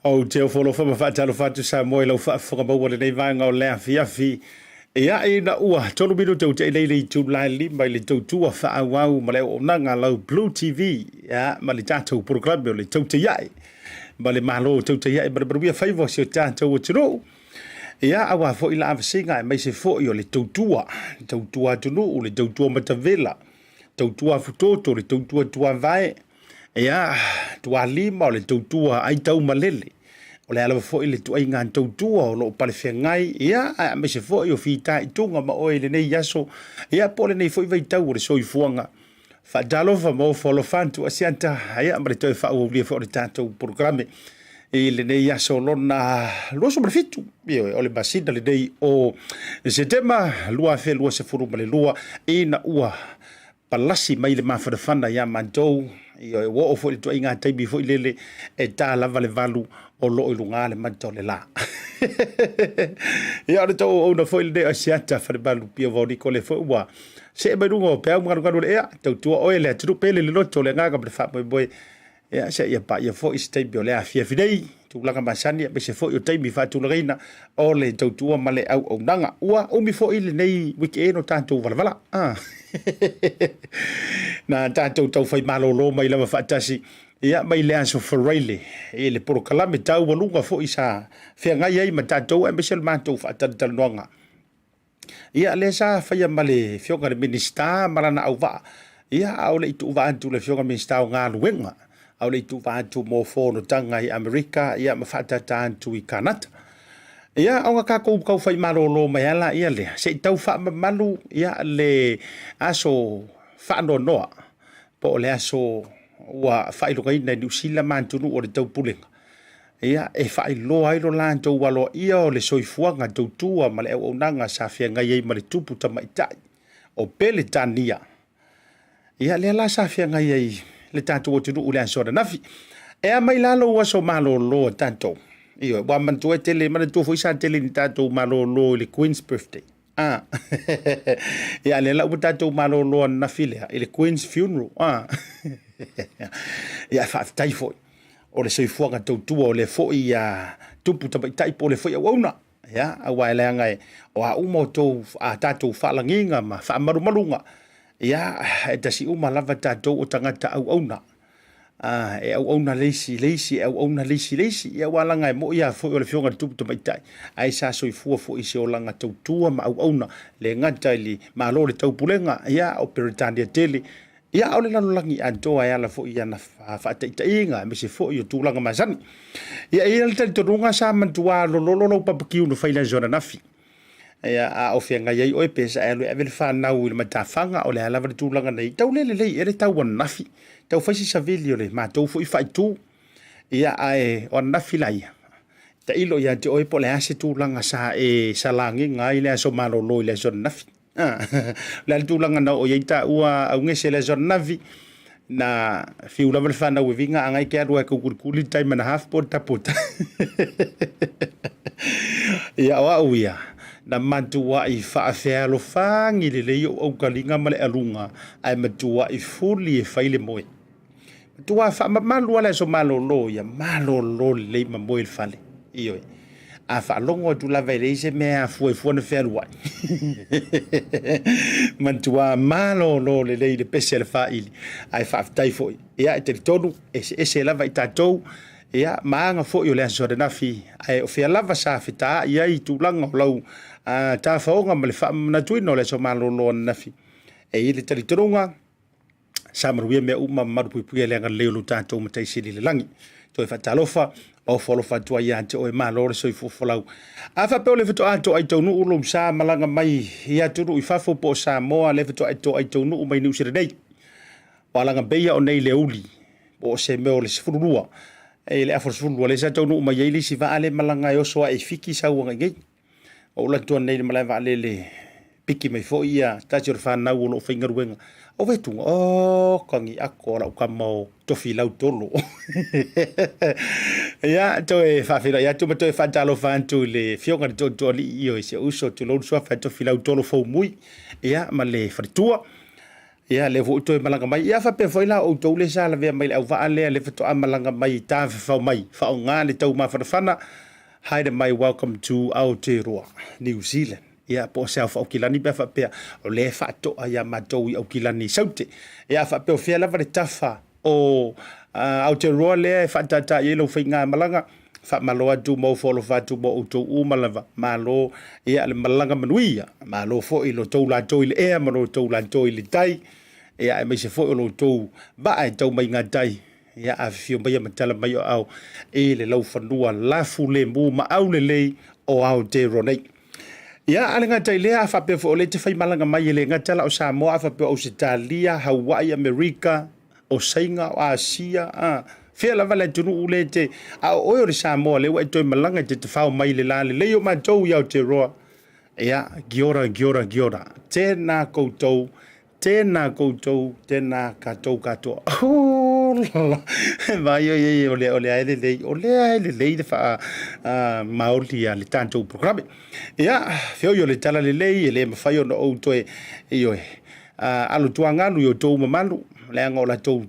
O te o folo fa Vaetolo fatu Samoa lau fa mau le nei vanga o lea fiafi. Ia e na ua tolu minuto te nei le tu lai lima le tau tua fa au ma le o nanga lau BluTV. Ia ma le tātou programe o le tau te iai. Ma le malo tau te iai ma le barubia faivo si o tātou o tiro. Ia awa fo ila avasinga e mai se fo i o le tau tua tunu o le tau tua matavela. Tau tua futoto le tau tua vae. Ia tua lima o le tau tua ai tau malele. O le alawa fo i le tuai ngā tau tua o lo pale whengai. Ia me se fo i o whita i tunga ma oe le nei yaso. Ia po le nei fo i vai tau o le soi fuanga. Whaatalofa mo folo fantu Asiata. Ia ma le toi whao lia fo o le tātou programe. I le nei yaso lona luoso ma le fitu. O le basina le nei o se tema lua fe lua se furu ma le lua. I na ua palasi mai le mawhanawhana ia mantou. I o wo fo i tuai ngā taimi fo i lele e tā lava le valu o lo i lunga le mantou le la. Ia o le tau o na fo i le Asiata Pio Vaoliko le fo ua. Se e mai rungo pēu nganu le ea. Tau tua oe le aturu pele le loto le ngāga le wha moe. Ia se ia pa ia fo i se taimi o le a fia finei. Tūlanga masani me se fo i o taimi whātulareina o le tau tua ma le au nanga. Ua umi fo i le nei wiki e no tātou valavala. Na tātou tau whai malolo mai lama whaatasi. Ia mai le anso whareile. E le poro kalame tau walunga fo i sa whea ngai ai ma tātou e mesel mātou whaatana noanga. Ia le sa whaia ma le whionga le minista marana au waa. Ia au le itu waa antu le whionga minista o ngā luenga. Au le itu waa antu mō whono tanga i Amerika. Ia ma whaatata antu i Kanata. Ia au ngā kākou kau whai malolo mai ala ia le. Se tau wha malu ia le aso whaano noa. Po le aso ua whailoka ina New Zealand mantunu o le tau pulenga. Ia e whailoa ilo lantou walo ia o le soifuanga tau tua ma le au nanga sa whia ngai ei ma le tupu tamaitai. O pele tania. Ia le ala sa whia ngai ei le tātou o tunu ule ansora nafi. Ea mai lalo ua so malolo tātou. Iyo, wa mantua tele, mana tua fo isa tele ni tātou malolo le Queen's birthday. Ia le lau tātou malolo na file, le Queen's funeral. Ia whaafitai foi. O le soifuanga tautua o le foi tupu tamaitai po le foi au auna. Ia, awa e leanga e, o a uma o tau a tātou whaalanginga ma whaamarumalunga. Ia, e tasi uma lava tātou o tangata au auna. E au auna leisi, au auna leisi. Ia walanga e mo ia fo o le whionga tupu tamaitai. Ai sa soifua fo i se o langa tautua ma au auna le ngata ili malo le taupulenga. Ia o Peritania tele. Ia au le lanolangi antoa e ala fo i ana whaataita inga. Me se fo i o tūlanga masani. Ia le tali torunga sa mantua lololo papakiu no whaila zona nafi. Ia a o whianga iei oe pesa e alue vele whanau i le matawhanga o le alawa le tūlanga nei. Tau lele lei e le tau wana nafi. Tau whaisi sa vili o le mātou fo i whaitu. Ia ae o nafi lai. Ta ilo ia te oe po le ase tūlanga sa e salangi ngai le aso malolo i le aso nafi. Le ale tūlanga na o iei ta ua au ngese le aso nafi. Na whiula wale whanau e vinga angai ke arua e kukurikuli time and a half po tapota. Ia o au ia. Na mantua i whaafea lo whangi le leo au kalinga male alunga ai matua i fuli e whaile moe. Matua malu ala so malolo ia malolo le ma moe le whale. Ioi. A whaalongo tu la vereise mea fue fuane whea Mantua malolo le le pese le whaili. Ai whaafitai foi. Ia e te tonu e se lava i tātou. Ia maanga foi o le aso de nafi. Ai o whea lava sa whita ia i tūlanga o lau. Tā whaonga ma le whaamatuino le so malolo nafi. E ili talitorunga, sa maruia mea uma marupuipuia le anga leo lo tātou matai sili le langi. Toi whatalofa, o whalofa tua ia te oe malore soi fufolau. A whapeo le whato ato ai tau nuu lo sa malanga mai ia tunu i whafo po Samoa le whato ato ai tau nuu mai niusire nei. Walanga beia o nei le uli, o se meo le sifururua. E le afo sifururua le sa tau nuu mai eili si vaale malanga e osoa e fiki sa uanga ngei. O la tua nei malai vale le piki mai fo ia tasi o whanau o lo whaingaruenga. O vetu, o kangi ako la ukamo tofi lau tolo. Ia, toe whawhira, ia tuma toe whantalo whantu le whionga ni tō tōli i o se uso tu lonu sua wha tofi lau tolo fau mui. Ia, ma le wharitua. ia le vo to malanga mai ia fa pe foi la o to le sala ve mai au va le to malanga mai ta fa mai fa o nga le tau ma fa fana haide mai welcome to Aotearoa New Zealand ia po sa fa kilani be fa pe o le fa to ia ma to o kilani saute ia fa pe o fia la va tafa o Aotearoa le fa tata ye lo fa nga malanga fa malo atu mo folo fa tu mo to u malava malo ia le malanga manuia malo fo i lo to la to ile e malo to la to ile tai ia me se fo lo to ba ai to mai nga tai ia a fio mai matala mai au e le lau fanua la fu le mu ma au le o au te ronei ia ale nga tai le a fa pe fo le te fai malanga mai le nga tala o Samoa fa pe o Australia Hawaii America o Sainga o Asia fia la vale tunu ule te a o le Samoa le wa to malanga te fa mai le la le yo ma to ya te roa ia giora tena koutou tena katou vai ole ele le fa maoli le tanto programa ia fio yo le tala le mafai ona o to io alu tuanga lu yo to mamalu le ngola to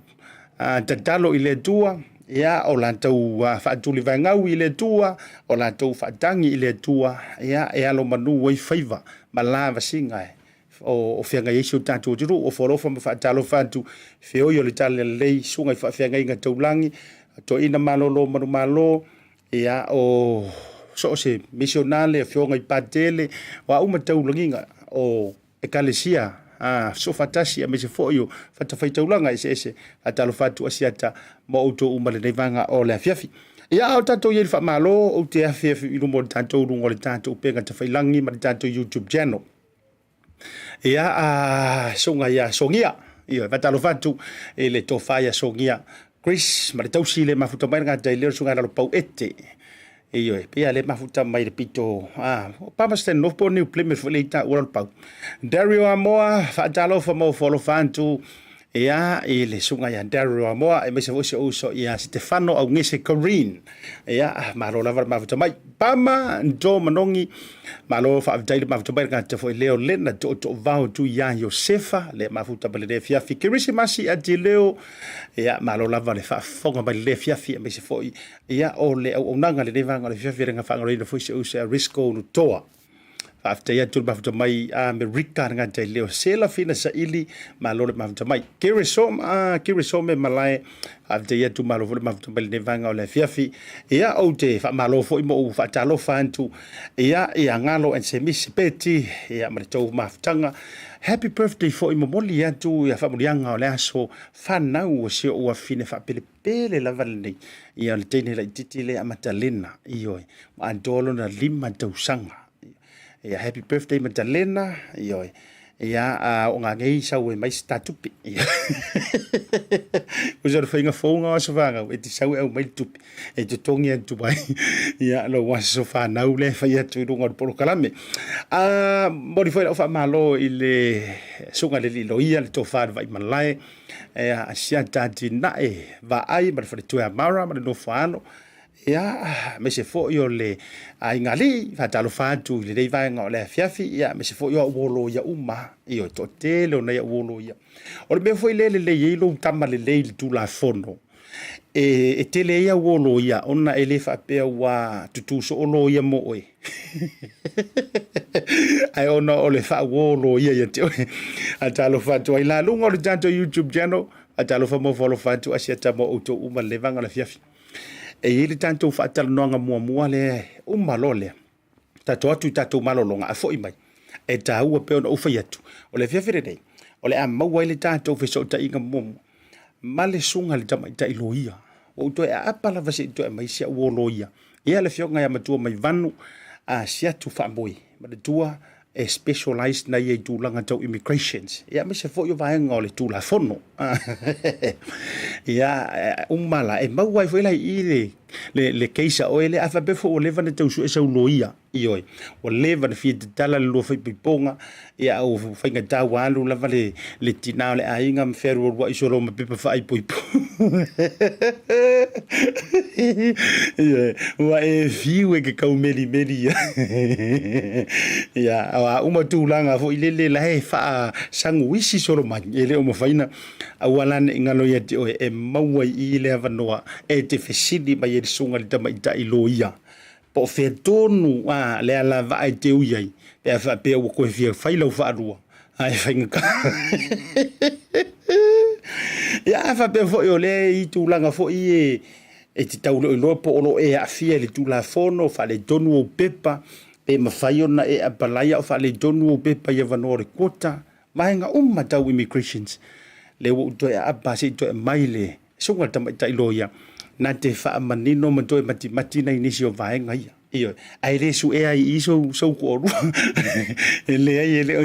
tatalo ile tua ia o la tau fa tuli vai ngau ile tua o la tau fa tangi ile tua ia lo manu wai faiva malava singa o fianga yesu tatu juru o forofa fa talo fantu feo yo le tale le sunga fa fianga inga taulangi to ina malo ia o so se missionale fionga ipatele wa uma taulanginga o ekalesia so fatasi me se foio fata faitaulanga ese atalo fatu asiata mo auto uma le nevanga o le fiafi ia o tato ye fa malo o te fiafi i mo tanto rungo le tanto penga te failangi ma tanto YouTube channel ia songa ia songia ia fatalo fatu le tofaya songia Chris ma tausi le mafuta mai nga dai le songa lo pau ete iyo pia le mafuta mai le pito pa masten no po new pleme fo le ta world pau Dario Amoa fa talo fa mo folo fantu ia le sunga ya Dario Amoa e me se uso ia Stefano au ngese Corinne ia malo lava mafuta mai pama ndo manongi malo fa dai mafuta mai nga te fo leo lena to vau tu ya Josefa le mafuta bale le fia fi Christmas ati leo ia malo lava le fa fonga bale le fia fi me se fo ia o le o nanga le vanga le fia nga fa ngore le fo se uso risco no toa after ya tul mafuta mai America nga te leo sela fina sa ili malo le mafuta mai kirisome malai after ya tu malo le mafuta mai le vanga o le fiafi ia o te fa malo fo mo fa talo fantu ia ngalo en semisipeti ia marito mafutanga happy birthday for imomoli ya tu ya fa molianga o le aso fana o se o afine fa pele la valne ia le tene la titile amatalena iyo andolo na lima tausanga ia happy birthday Madalena iyo ia o nga ngei sa we mai statupi uzo fa inga fonga so vanga e tisau e mai tupi e te tongi tu bai ia lo wa so fa na ule fa ia tu ngo por kalame mori foi fa malo ile sunga le lo ia le to fa vai malai Asiata va ai ma fa tu amara ma no fa no ia me se fo yo le ai ngali fa talo fa tu le dei vai ngole fiafi ia me se fo yo wolo ya uma io to tele na ya wolo ya o me foi le lo tama le tu la fono e tele ya wolo ya ona ele fa pe wa tutu so lo ya mo oi ai ona ole fa wolo ya te atalo fa tu ai la lungo le tanto YouTube channel atalo fa mo follow fa tu asiata mo auto uma le vanga la fiafi e ele tanto fa tal no nga mua le malole tato atu tato malolonga a foi mai e ta ua pe o fa yatu o le fiafere dei o le amma wa le tanto fe so ta inga mom male sunga le tama ta iloia o to e apa la vase to e mai sia o loia e le fionga ya matua mai vanu a Siatu Faamoe ma le tua e specialized na ye tu langa tau immigrations ya me se fo yo vai ngole tu la fono ya mala e mau vai foi la i le keisa o ele afa be fo le vane tau su e sau loia ioi o leva na fia tala le lo fai piponga ia o fainga tau alu lava le tina le ainga me feru o iso ro me pepa fai poipo wa e fiu e ke kau meri ia a uma tūlanga fo ilele la he fa sangu wisi soro mai ele o mo faina awala ne ngalo ia te o e maua i le avanoa e te fesidi mai e sunga le tama ita iloia po fe tonu le ala vai te uiai pe fa pe o ko fia faila o fa rua ai fainga ya fa pe fo yo le i tūlanga fo i e te taulo lo po lo e a fia le tula fono fa le tonu o pepa pe mafai ona e apalaia o fa le tonu o pepa ia vanore kota maenga tau immigrations le wo to e apa se to e maile sunga tama tai loia na te fa manino mo to e mati na inisi o vaenga ia io ai le su e ai iso so ko ele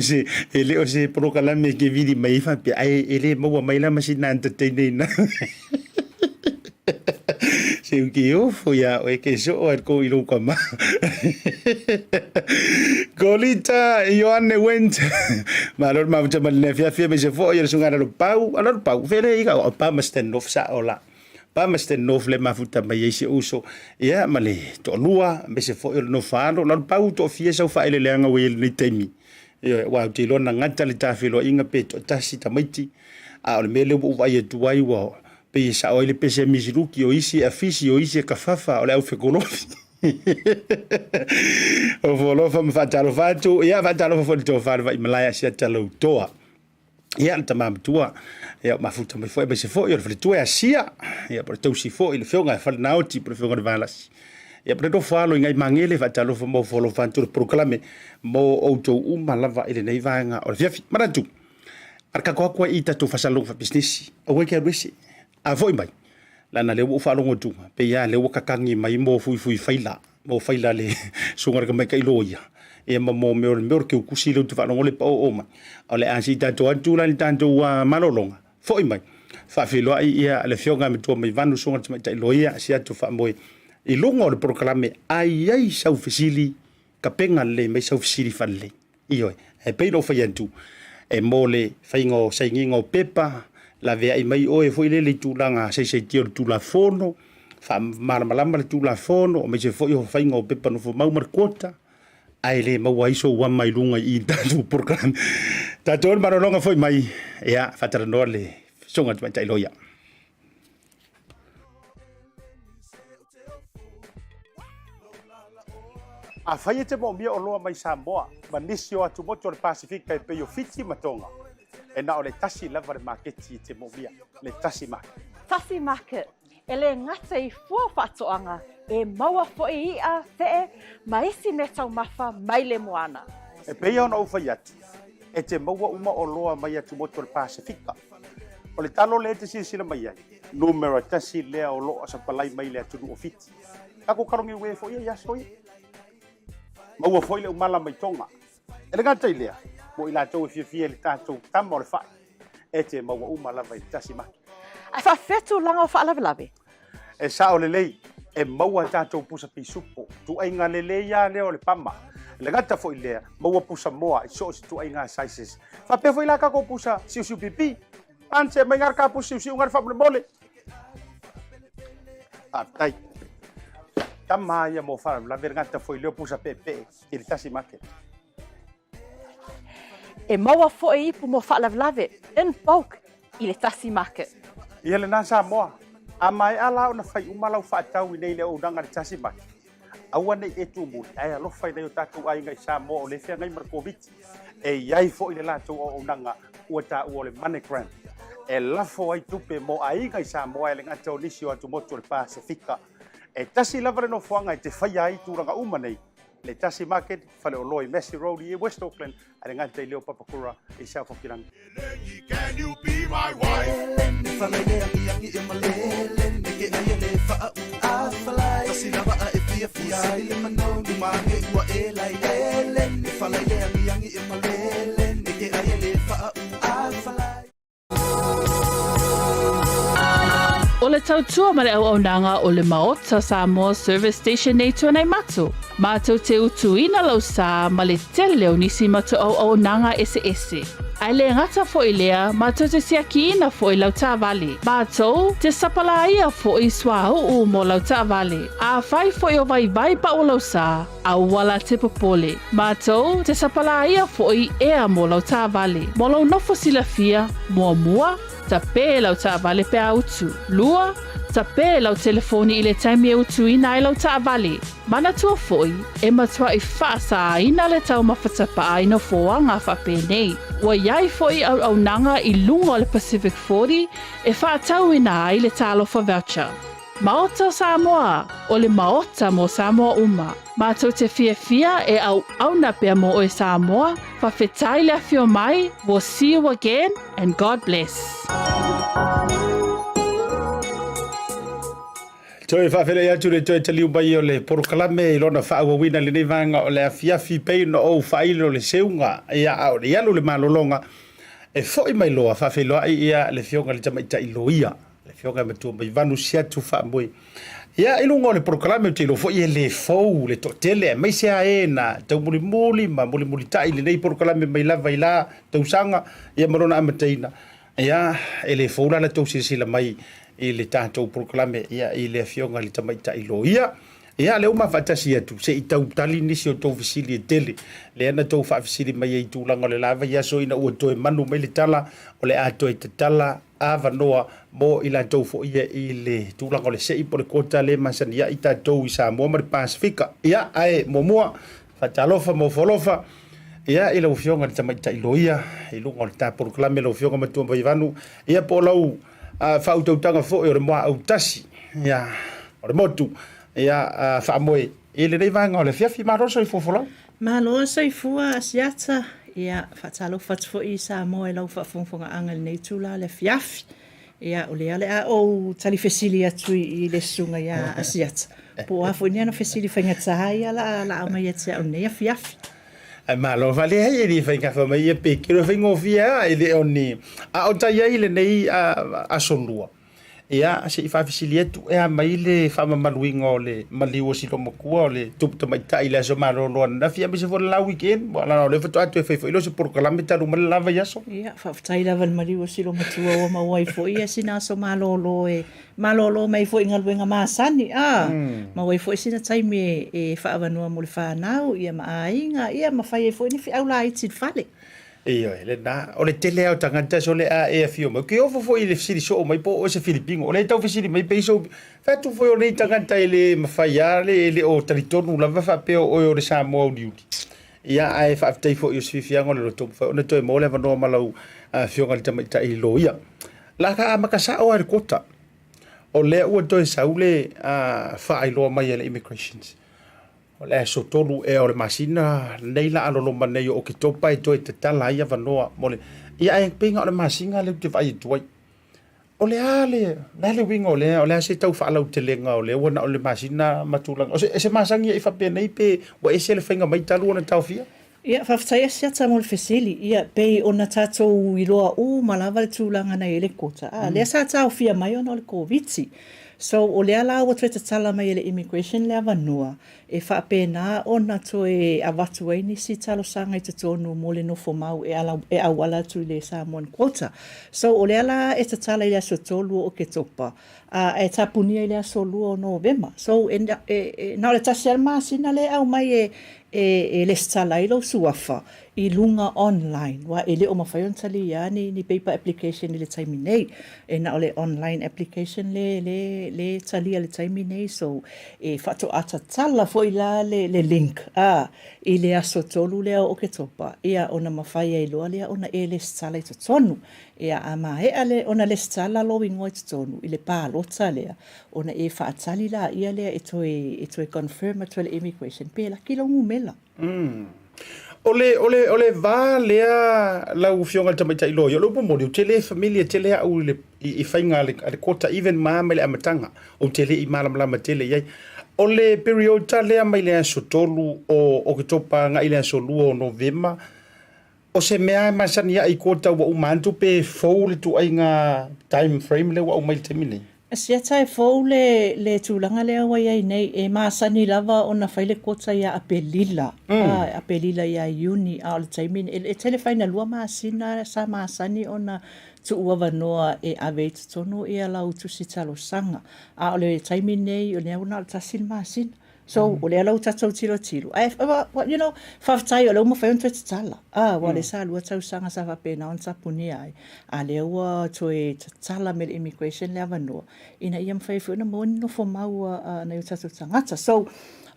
o se proclame que vidi mai fa pe ai ele mo mai la masina entertainment se o que eu fui a o que so o ko ilo kama Colita Ioane went malor ma chama le fia me se foi el sunga lo pau alor pau fere iga o pa masten of sa ola pa masten of le mafuta mai ese uso ia male to lua me se foi no fano lo pau to fia so fa ele lenga we ni temi ia wa ti lo na ngata le tafilo inga peto tasi tamaiti a o mele o vai tu ai wa pe sa o le pese misiruki o isi afisi o isi kafafa o le au fekolofi o folofa me fatalo fatu ia fatalo fo to fa vai malaya sia talo toa ia tamam tua ia mafuta me foi be se foi o fletua sia ia por to si foi le fionga fa nauti por fionga de valas ia por to falo ngai mangele fatalo fo mo folo fantu proclame mo auto lava ele nei vanga o fiafi maratu arka ko ita to fasalo fa business o we ke resi a foi mai lana le wo falo ngotu pe ia le wo kakangi mai mo fui faila le sungar ka mai kai loia e mo me ke kusi le tu falo le pa o ma ole Asiata to atu la tanto wa malolonga foi mai fa filo ia le fionga me to mai vanu sungar mai tai loia Siatu Faamoe i longo le proclame ai sau fisili ka penga le mai sau fisili falle io e pe no fayantu e mole faingo saingo pepa la vea i mai o e foi le tūlanga se tio tūla fono fa malama le tūla fono o me se foi o fainga o pepa no fo mau markota ai le mau aiso wa mai lunga i tatu program tatu marolonga foi mai ia fatara no le songa tai loia a fai te mo mia o loa mai Samoa manisio atu moto le Pasifika e pe yo fiti matonga e na o le tasi lava le marketi te mo mia le Tasi Market. Tasi Market ele ngata i fua whatoanga e maua fo i a te maisi me tau mafa mai le moana. E pei ona ufai atu e te maua uma o loa mai atu moto le Pasifika. O le talo le te sila mai ai numero tasi lea o loa sa palai mai le atu o fiti. Kako karongi ue fo ia soi. Maua foi le umala mai tonga. E le ngata i lea mo ila tau fia le tātou tamo le whai e te maua umala vai Tasi Market. A wha fetu langa o whaalawe. E sa o le lei e maua tātou pusa pisupo tu ai ngā le lei ia leo le pama. Le ngata foi lea maua pusa moa i so si tu ai ngā sizes. Wha pe foi la kako pusa siu pipi. Anse mai ngar ka pusa siu ngar whabule mole. Tai. Tama ia mo wha la ngata foi leo pusa pepe i le Tasi Market. E maua fo e ipu mo whaalawe in bulk i le Tasi Market. Ia le nā Samoa, a mai ala o na whai umalau whaatau i nei le o ranga le Tasi Market. Aua nei e tu muli, ai alo whai nei o tātou ai ngai Samoa o le whea ngai Markoviti. E iai fo i le lātou o ranga ua tā ua le MoneyGram. E lafo ai tupe mo ai ngai Samoa e le ngata o nisi o atu moto le Pasifika. E tasi lava le no whanga i te whai ai tūranga uma nei. Le Tasi Market, whale o loi Messi Road i West Auckland, a le ngata i leo Papakura i South Auckland. Can you be my wife? O le tautua ma le au au nanga o le Maota Samoa Service Station nei tuanai matu. Mātou te utuina lau sā ma le tele o nisi mato au nanga ese. Ai le ngata fo i lea, mātou te siakiina fo i lau tāwale. Mātou te sapalaia fo i swa uu mo lau tāwale. A whai fo i o vai pa o lau sā, a wala te popole. Mātou te sapalaia fo i ea mo lau tāwale. Mo lau nofo silafia, mua, ta pē lau tāwale pe autu. Lua, ta pē lau telefoni i le taimi e utu ina i lau tāwale. Mana tua foi, e matua i whaasa ina le tau mawhatapa aina foanga whape nei. Wa iai foi au nanga i lunga o le Pacific 40 e whaatau ina ai le talofa voucher. Maota Samoa, o le Maota mo Samoa uma. Mātou te fia e au na pia mo o e Samoa, whawhetai le awhio mai, we'll see you again and God bless. Toi whawhele atu le toi taliu mai o le porokalame I lona whaawawina le nevanga o le afiafi pei no o whaile o le seunga ia au le alu le malolonga e foi mai loa whawheloa ia le fionga le tamaita I loia le fionga matua mai vanu Siatu Faamoe ia ilunga o le porokalame te ilo foi e le fou le totele mai sea e na tau muli ma muli tai le nei porokalame mai lava I la tau sanga ia marona amateina ia e le fou la tau sila mai I le tātou proklame ia I le fionga le tamaita I loia. Ia le uma whatasi atu, se I tau tali nisi o tau visili e tele. Le ana tau whaafisili mai e I tūlanga o le lava ia so ina ua toe manu mai le tala o le ato e te tala ava noa mo I la tau fo ia I le tūlanga o le sei po le kota le masani ia I tātou I Samoa ma le Pasifika. Ia ae momua, whatalofa mo folofa. Ia I lau fionga le tamaita I loia, I lunga o le tā proklame lau fionga matua mai vanu. Ia po lau whautautanga fo e o le moa au tasi ia o le motu ia Faamoe I le nei vanga o le fiafi maroso I fofolau Malosa I fua Asiata ia whatalo fo I Samoa lau whafonga angal nei tula le fiafi ia o le ale a o tali fesili atu I le sunga ia Asiata po afo ni ana fesili whaingata ia la au mai atia o nei fiafi malo vale ai ni fai ka fa mai pe kilo fai ngofia ele oni a o tai ai le nei a solua ia se fa facilietu e a mai le fa maluingo le maliu si lo mokua le tup to mai tai le so malo lo na fia bi se for la weekend la le foto atu fai fai lo se por calamita ru mal lava yaso ia fa tai la val maliu si lo matua o ma wai fo ia sina so malo lo e malolo mai fo ingal wenga masani ma wai fo sina tai me e fa avanua mo le fa nau ia ma ainga ia ma fai fo ni fi au la itsi fale Iyo ele na o le tele au tangata so le a e fio mo ke o fo ile fisi so mai po o se filipino o le tau fisi mai pe so fa tu fo le tangata ile ma fa ya le o territorio la va fa pe o le Samoa diuti ia ai fa tai fo yo sfifia ngol lo to fo na to mo le va no malau fio ngal tamaita I loia la ka makasa o ar kota o le o to saule fa I lo mai le immigrations o le so tolu e o le masina nei la alo lomba nei o ki topa e toi te tala ia vanoa mo le ia e pinga o le masinga le te vai tuai o le ale le winga o le se tau fa lau te lenga o le ona o le masina matulang o se masangi e fa pe nei pe wa e se le finga mai talu ona tau fia ia fa ftai Asiata mo le fesili ia pe ona tatou I loa u malava le tūlanga nei le kota le sa tau fia mai ona le COVID so o le ala o te tala mai le immigration le avanua e fa pena ona to e avatu ai ni si talo sanga I te tonu mo le nofo mau e au ala tu le Samoan quota so o le ala e te tala I le aso tolu o ke topa e tapunia I le aso lua o November so na o le tasi almasina le au mai e le stala I lo suafa I lunga online wa ele o mawhaion tali ia ni paper application le taimi nei e na o le online application le tali le taimi nei so e fato ata tala fo ila le link I le aso tolu lea o ke topa ia ona mawhai e loa lea ona e le stala I to tonu ia ama e ale ona le stala lo ingo I to tonu I le pālota lea ona e whaatali la ia lea e toe confirm at le immigration pe la kilo ngumela Ole va lea lau fionga tamaita I lo yo lo mo le tele familia tele au le I fainga le kota even ma le amatanga o tele I malam tele yai ole period ta lea mai le so tolu o ke topa nga ile so lu o November o se mea masani I kota wa umantu pe fo le tu ai nga time frame le wa mai temini Siata e fou le tūlanga lea wai ai nei e māsani lava o na whaile kota ia apelila. Apelila ia iuni a o le taimin. E telefaina lua māsina sa māsani o na tuua wanoa e awe tutono ia lau tusi talo sanga. A o le taimin nei o lea una o le tasil māsina. So, o lea lau tatou tilo. You know, whawtai o lau mawhai on tueta tala. Wale sa lua tau sanga sa wapena on sapuni ai. A lea ua toe tala me le immigration lea wanoa. Ina ia mwhai fuina moni no fo maua na iu tatou tangata. So,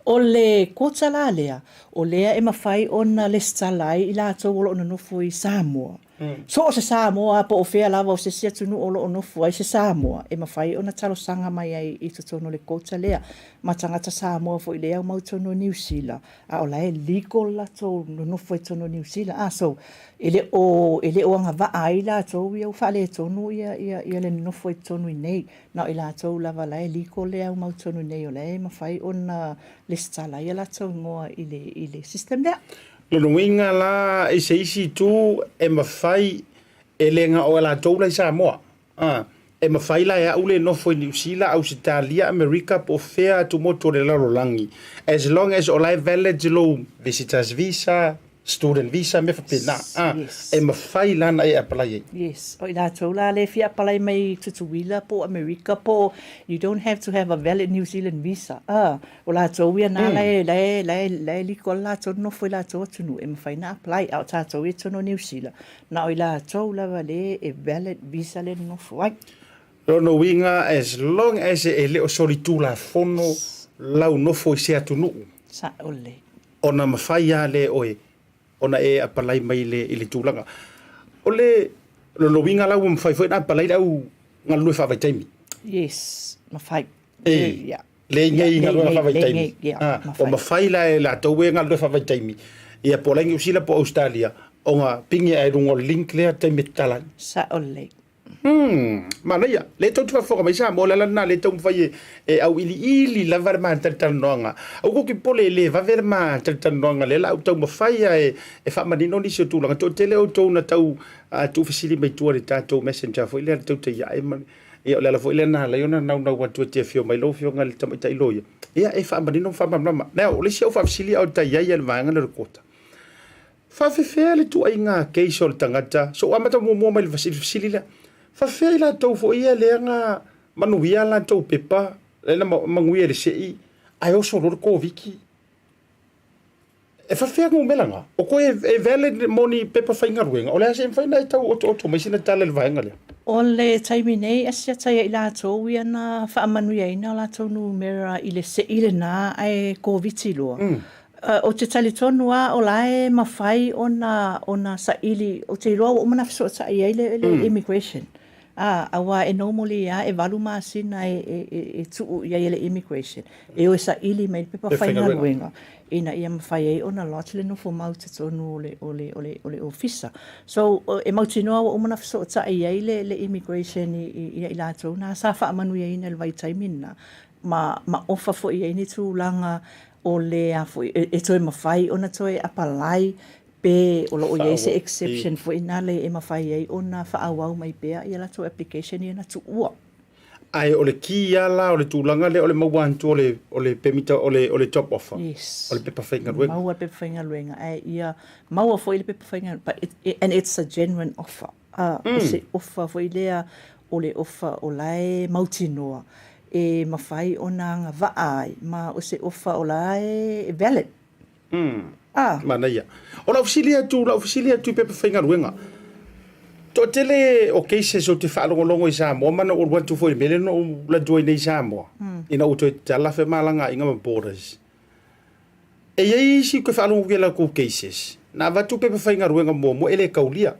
o le kota la lea, o lea e mawhai ona le stalai i la tau olo ona nofo i Samoa. So o se Samoa po o fea lava o se siatu nu olo o nofo ai se Samoa. E mawhai ona talo sanga mai ai i totono le kota lea. Ma tangata Samoa fo i lea o mautono New Zealand. A o lae legal la tau no nofo i tono New Zealand. So ele o anga va ai la tau ia u whale tonu ia le nofo i tonu i nei. Na i la tau lava lae legal lea o mautonu nei o lae mawhai ona le stala ia la tau ngoa i le system lea. Lono winga la e se isi tu e mawhai e lenga o la tau lai Samoa. E mawhai la ea ule nofo i New Zealand au Italia, America po fea tu moto le larolangi. As long as o lai valid lo visitors visa, student visa me whapena. Yes. E mawhai lana e apply. Yes, o i la tau la le fia palai mai tutuila po America po, you don't have to have a valid New Zealand visa. O la tau ia na lai liko la tau nofo i la tau tunu, e mawhai na apply au ta tau i tono New Zealand. Na o i la tau lava le e valid visa le nofo ai. Lono winga as long as e leo solitu la fono lau nofo i Siatu nuu. Sa ole. Ona mawhai a le oe. Ona e apalai mai le tūlanga. O le winga lau mwhai na apalai au ngalue whawai Yes, mawhai. Yeah. Le ngai ngalue whawai taimi. O mawhai la tau e ngalue whawai taimi. Ia polengi usila po Australia. O ngā pingi ai rungo link lea taimi talan. Sa ole. Mana ia, le tau tuwa whoka mai sa mo lana le tau mwhai au ili la varma taritanoanga. Au koki pole le vaverma taritanoanga le la au tau mwhai e whamanino ni sio tūlanga. Tō tele au tau na tau tu fasili mai tua le tātou messenger fo ile tau te ia e o le ala fo ile na la yona nau watu te fio mai lo fio ngali tamai tai loia. Ia e whamanino whamamama. Nea o le si au whafasili au tai ia le vaanga le rekota. Whawhewhea le tu ai ngā keisa o le tangata. So amata mua mai le fasili lea. Whawhea la tau fo ia lea ngā manuia la tau pepa, le na manguia le sei, ai oso lor ko viki. E whawhea ngu melanga, o koe e vele moni pepa whainga ruenga, o lea se mwhaina i tau oto maisina tala le vaenga lea. O le taimi nei, asiata ia i la tau ia na whaamanuia ina o la tau nu mera i le se ile nā ai ko viti loa. O te talitonu a o lae mawhai ona sa ili, o te roa o mana fiso ta i le immigration. Awa e normally ia e walu māsina e tuu ia le immigration. E o sa ili mai pepa whainga luenga. Ina ia mawhai e ona lot le no fo mau te tonu o le ofisa. So e mau tinoa o mana fiso ta i le immigration i la tau. Nā sa wha amanu ia ina le vaitaimina. Ma ofa fo ia ini tū langa o le afo e toi mawhai ona toi apalai pe o lo ye se exception fo ina le e mawhai ai ona whaawau mai pea i ala to application i ana tu ua. Ai o le ki ala o le tūlanga le o le mauantu o le pemita o le top offer. Yes. O le pepa whainga ruenga. Maua pepa whainga ruenga. Ai ia maua fo i le pepa whainga and it's a genuine offer. O se offer fo i lea o le offer o lae mautinoa. E mawhai o nā ngā vaai, ma o se ofa o lae valid. Mana ia. O la ofisilia tu pepa whainga ruenga. Tō tele o cases o te whaalongolongo i Samoa, mana o wantu fo i mele no la doi nei Samoa. Ina o te alafe malanga inga ma borders. E iei si koe whaalongo la ko cases. Nā watu pepa whainga ruenga mo ele kaulia.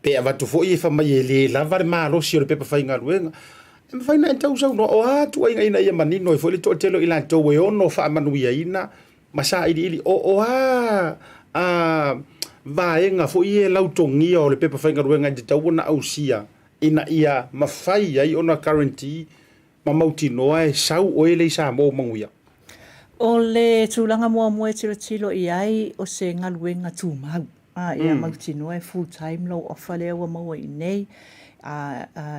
Pe a watu fo i e whamai e le lavare maalosi o le pepa whainga ruenga. E mawhaina e tau sau no o atu ai ina ia manino e fwele tō telo i lan tau e ono wha amanuia ina masa ili o vaenga fo i e lautongia o le pepa whainga ruenga i te tau ona ausia ina ia mawhai ai ona currenty ma mauti noa e sau o ele i sa mo manguia. O le tūlanga mua mua tiro tilo i ai o se ngaluenga tūmau. Ia mautinoa e full time lo ofa lea ua maua I nei.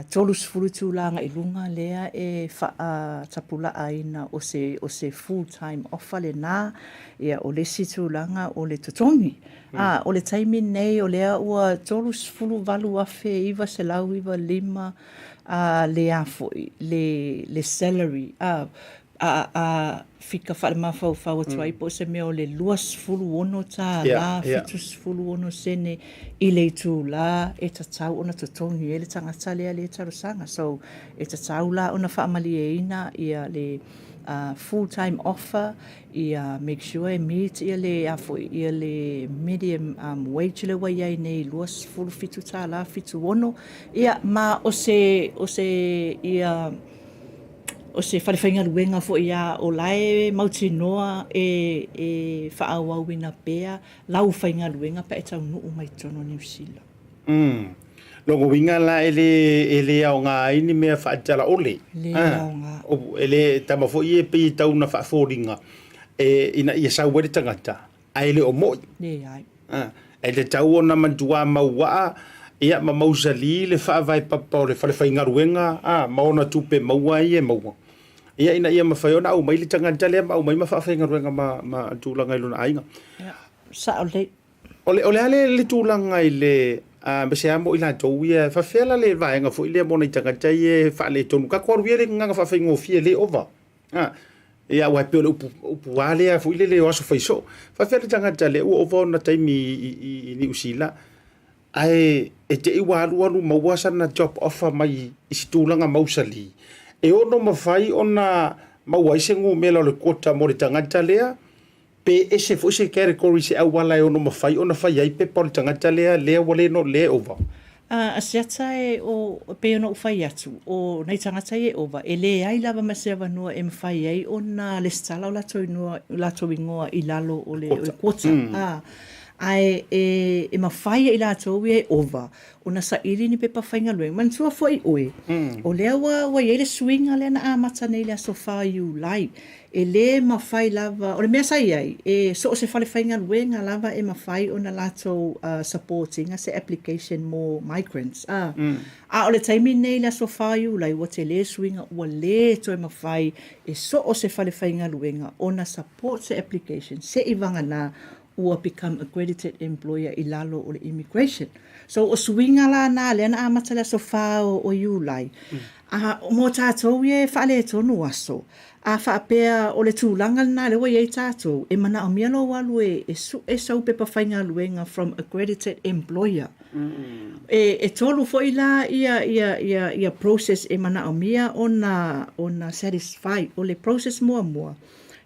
Tolu sifuru tūlanga I lunga lea e tapula aina o se full time ofa le nā. Ia o le si tūlanga o le totongi. O le taimi nei o lea ua tolu sifuru valu afe iwa se lau iwa lima le afoi, le salary. Fika whare mawhau atuai po se mea o le luas fulu ono tā la, fitus fulu ono sene I le tū la e tatau ona totongi e le tangata lea le tarosanga. So e tatau la ona whaamali e ina ia le full-time offer ia make sure e meet ia le medium wage le wa ia nei luas fulu fitu tā la fitu ono ia ma o se ia o se wharewhainga luenga fo ia o lae mautinoa e whaawawina pea lau whainga luenga pa e tau nuu mai tono New Zealand. Longo winga la ele au ngā ini mea whaatala ole. Le au ngā. Ele tama fo ie pe tau na whaaforinga ina ia sauwere tangata. A ele o moi. Le ai. Ele tau o na mantua maua ia ma mausali le whaavai papa o le wharewhainga ruenga maona tupe maua ie maua. Ia ina ia mawhaiona au mai le tangata lea au mai ma whaawhainga ruenga ma tūlanga iluna ainga. Sa o le. Ole ale le tūlanga i le Bese amo ila tau ia whawhela le vaenga fo ile mona I tangata ie whaale tonu. Ka kwaru ia le nganga whawhaingo fia le ova. Ia wai peo le upu wale fo ile le oaso whaiso. Whawhela tangata le ua ova na taimi I New Zealand. Ai e te iwa alu mawasa na job offer mai isi tūlanga mausali. E ono mawhai ona mawaise ngu mela le kota mo le tangata lea. Pe ese fo se category se au wala ono mawhai ona whai ai pe pa le tangata lea wale no le over. Asiata e o pe ona uwhai atu o nei tangata e over. E le ai lava masewa noa e mwhai ai ona le stala o lato ingoa I lalo o le kota. Ai e mawhai I lato e over. Ona sa iri ni pe pa whainga luenga. Mantua fo I oe. O lea wa ele swinga lea na amata nei lea so far you like. E le mawhai lava, o le mea sai ai, e so o se whale whainga luenga lava e mawhai o na lato supporting se application more migrants. O le taimi nei la so whaiu lai wa te le swinga ua le to e mawhai e so o se whale whainga luenga o na support se application se I wanga na ua become accredited employer I lalo o le immigration. So o swinga la na le na amata la so whao o iu lai. Mo tātou e whale tonu aso. Whaapea o le tūlanga na le wa iei tātou e mana o mia lo walu e sau pe pa whainga luenga from accredited employer. E tolu fo I la ia process e mana o mia ona satisfy o le process mua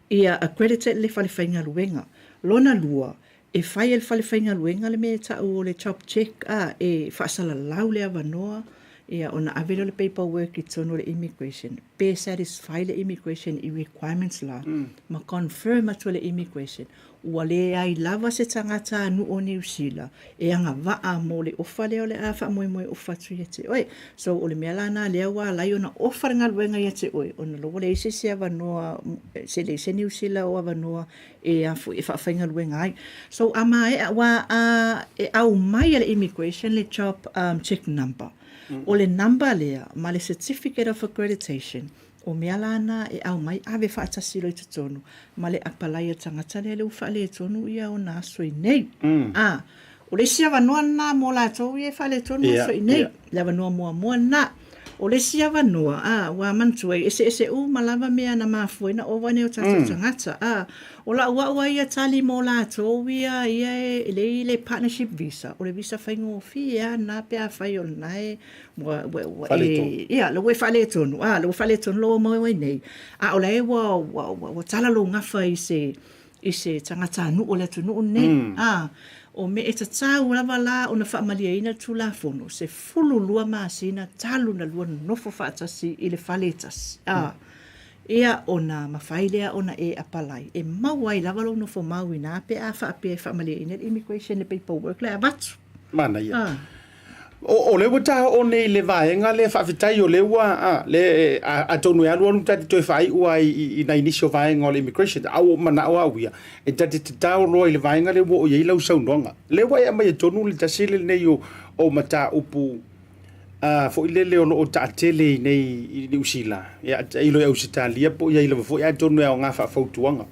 ia accredited le whale whainga luenga. Lona lua e whai el whale whainga luenga le me tau o le top check e whaasala lau le avanoa ia ona avelo le paperwork I tono le immigration. Pe satisfy le immigration I requirements la. Ma confirm atu le immigration. Ua le ai lava se tangata anu o New Zealand. E anga waa mo le ofa leo le afa moe ofa tu ia te oe. So o le mea lana lea wa lai ona ofa ringa luenga ia te oe. Ona logo le ise se avanoa, se le ise New Zealand o avanoa e afu e whainga luenga ai. So ama e wa e au mai le immigration le job check number. O le number lea, ma le certificate of accreditation, o mea lana e au mai ave whaatasi loi tutonu, ma le apalai a tangata le whaale tonu ia o nā soi nei. O le sia wanoa nā mo la tau ia whaale tonu o soi nei, le wanoa mua nā. O le sia wanoa, wa mantua ese malava mea na mafuena o wane o tātou tangata. O la ua ia tali mo la tau ia le partnership visa. O le visa whaingo fi nā pia whai o nai. Ia, le ue whale tonu. Le ue whale tonu lo mo wai nei. O la e wa tala lo ngafa I se tangata nu o le tu nu nei. O me e tatau lava la o na whaamalia ina tu la fono. Se fulu lua maasina talu na lua nofo whaatasi I le whaletasi. Ia o na mawhailea o na e apalai. E mawai lava lo nofo mau ina pe a whaapea whaamalia ina immigration le paperwork le abatu. Mana ia. o le wata o nei le vaenga le whawhitai o le ua le a tonu alu anu tati toi whai ua i na inisio vaenga o le immigration au mana o awia e tati te tau loa i le vaenga le wo o iei lau saunonga le wa ea mai e tonu le tasile nei o mata upu fo ile le ono o taatele nei i New Zealand ia i lo Australia po iei le fo ia tonu e o ngā whawhautuanga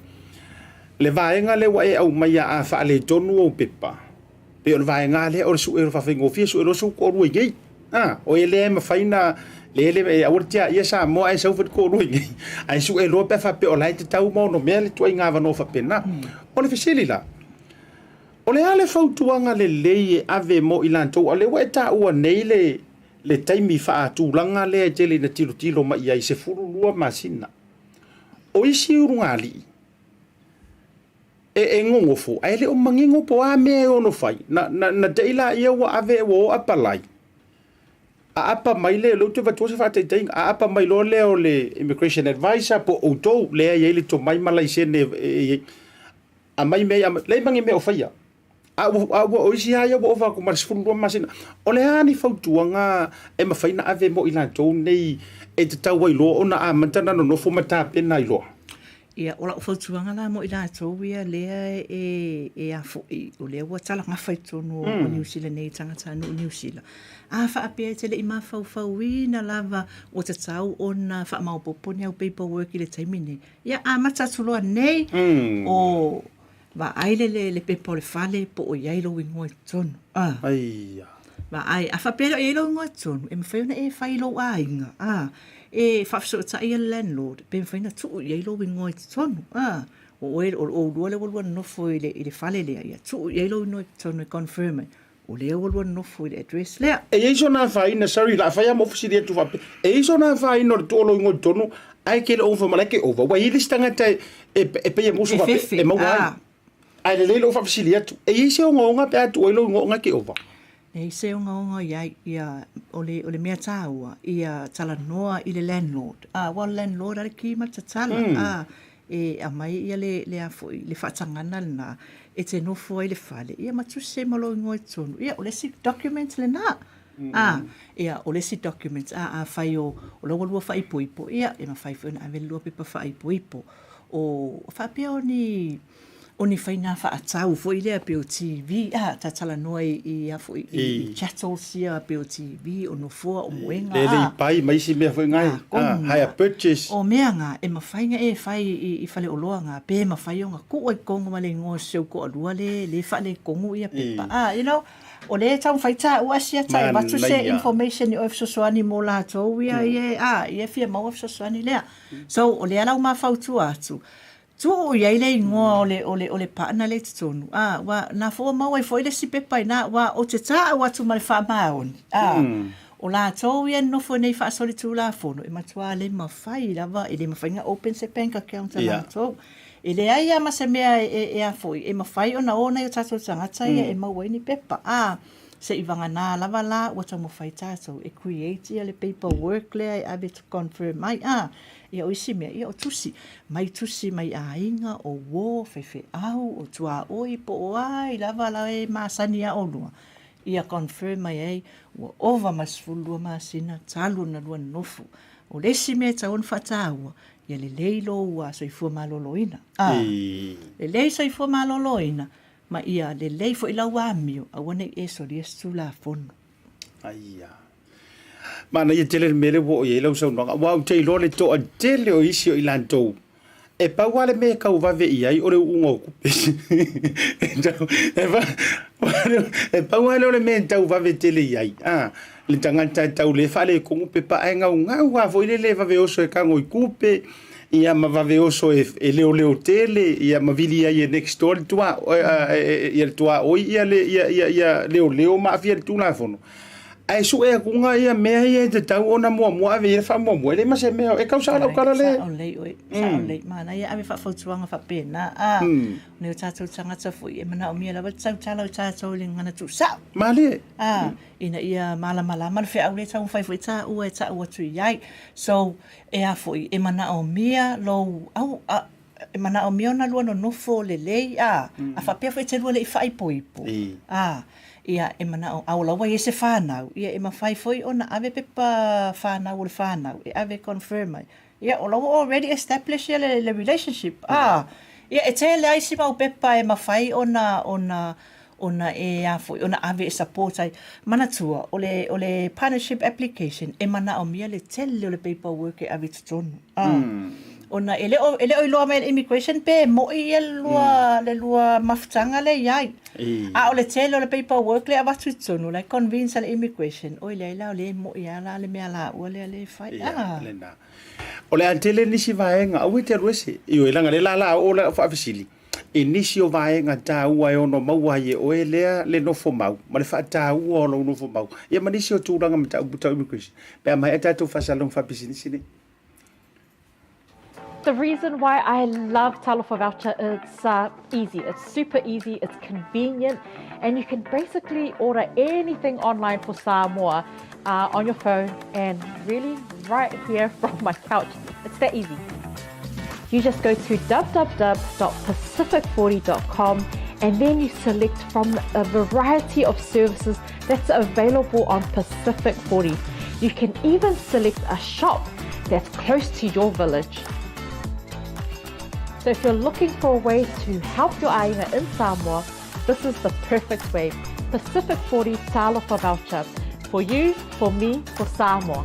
le vaenga le wa e au mai a whaale tonu o pepa pe on vai ngale o su ero fa fingo fi su ero su ko ruingi o ele ma faina le e aurtia ia Samoa e sau ko ruingi ai su ero pe fa pe o lai te tau mo no mele tu inga va no fa pena o le fisili la o le ale fautuanga le lei ave mo ilanto o le weta o nei le taimi fa tu langa le tele na tilo ma ia se furu lua masina o isi urungali e ngongo fo ai le o mangingo po a me ono fai na deila ia wa ave wo apalai a apa mai le lo te vatu fa te ting a apa mai lo le o le immigration advisor po o to le ia le to mai malai se ne a mai me le mangi me o fai a o isi ia wo va ko mas fundu masina o le ani fautuanga e ma faina ave mo ila to nei e te tau wai lo ona a mantana no fo mata pena i lo ia ola o fautuanga la mo ila to ia lea e a fo i o lea wa tala nga faitonu o New Zealand nei tangata no New Zealand a fa apea tele i ma fauina lava o te tau ona fa mau poponi au paperwork i le taimine ia a matatuloa nei o va aile le pepa le fale po o iai lo wingo i tonu ai va ai a fa pelo i lo wingo i tonu e mwhaiona e whai lo ainga e whafso ta ia landlord pe mwhaina tu iai lo wingo i tonu o lua le walua nofo i le fale lea ia tu iai lo wingo i tonu e confirm o lea walua nofo i le address lea e iso na faina sorry la fa am ofisi de tu fa e iso na faina o to lo wingo i tonu ai ke le over malake over wa ili stanga te e pe mo so fa e mo wai ai le lo fa fasilia tu e ise o ngonga pe atu o lo ngonga ke over e ise o ngonga ia o le mea taua ia tala noa i le landlord wa landlord ale ki ma tala e a mai ia le afo le fatangana na e te no foi le fale ia ma tu se malo ngoi tonu ia o le si documents le na ia o le si documents fai o lo lo fai poipo ia e ma fai fona ave lo pe pa fai poipo o fa pe oni faina fa atau fo ile pe o TV ta tala noi i afo i chatol sia pe o TV o no fo o moenga le pai mai si me foi ngai hire purchase o meanga e mafainga e fai i fale o loanga pe mafai nga ku o kongo male ngo seu ko alua le fale kongo ia pepa you know o le tau faita o Asiata e batu se information o soani mo la to ia ia fia mo of soani le so o le ala ma fautu atu tu ia ile ngo ole pa na le tonu wa na fo ma wai foi le sipe pai na wa o te ta wa tu mal fa maon o la to ia no fo nei fa soli tu la fo no e matua le ma fai lava ele ma fai open se bank account na to ele ai ma se mea e a foi e ma fai ona e tato tanga tai e ma wai ni pepa se ivanga na lava la wa mo fai tato e create ia le paperwork le a bit confirm mai ia o isi mea, ia o tusi mai a inga o wo fefe au o tua oi po o ai lava la e masani a onua ia confirm mai ei o ova masfulu masina talu na lua nofu o lesi mea taon fataua ia le leilo ua soifua maloloina le lei soifua maloloina ma ia le lei fo ila wamio a wane e sori estu la fono mana ia tele mele wo ia lo so no wa te lo le to tele o isi o ilanto e pa wale me ka uva ve ia o le ungo ku e pa wale le me ta uva ve tele ia le tangata tau le fale ko pe pa nga wa vo le va ve oso e ka ngoi kupe ia ma va ve oso e le tele ia ma vili ia next door tua ia tua o ia le ma fia tu na fono ai su e kunga ia mea ia te tau ona mua ave ia fa mua le ma se mea e kausa la kala le le mana ia ave fa fotuanga fa pena ne tatou tangata foi e mana o mia la tau tala tatou le ngana tu sa male ina ia mala mal fe au le tau fai foi ta u tu iai so e a foi e mana o mia lo au e mana o mia na lua no fo le lei a fa pe foi te lua le fai poipo ia e mana o aulawa i se whanau, ia e mawhai foi o na ave pepa whanau o le whanau, e ave confirm ai. Ia o lawa already established ia le relationship. Ia e te le aisi mau pepa e mawhai o na e a foi, o na ave e support ai. Mana tua, o le partnership application, e mana o mia le tele o le paperwork e ave tutonu. Ona ele o loa mai immigration pe mo I le lua mafutanga le iai. O le tele o le paperwork le avatu tonu le convince le immigration. O le o le mo ia la le mea la o le fai. O le antele nisi vaenga au te ruese. Io e langa le la o le whaafisili. E nisi o vaenga tā ua e ono maua ye o e lea le nofo mau. Ma le wha tā ua o lo nofo mau. Ia ma nisi o tūranga ma tā uputa immigration. Pea mai e tātou whasalong whapisini sini. The reason why I love Talofa Voucher, it's easy. It's super easy, it's convenient, and you can basically order anything online for Samoa on your phone and really right here from my couch. It's that easy. You just go to www.pacific40.com and then you select from a variety of services that's available on Pacific 40. You can even select a shop that's close to your village. So if you're looking for a way to help your ainga in Samoa, this is the perfect way. Pacific 40 Talofa Voucher. For you, for me, for Samoa.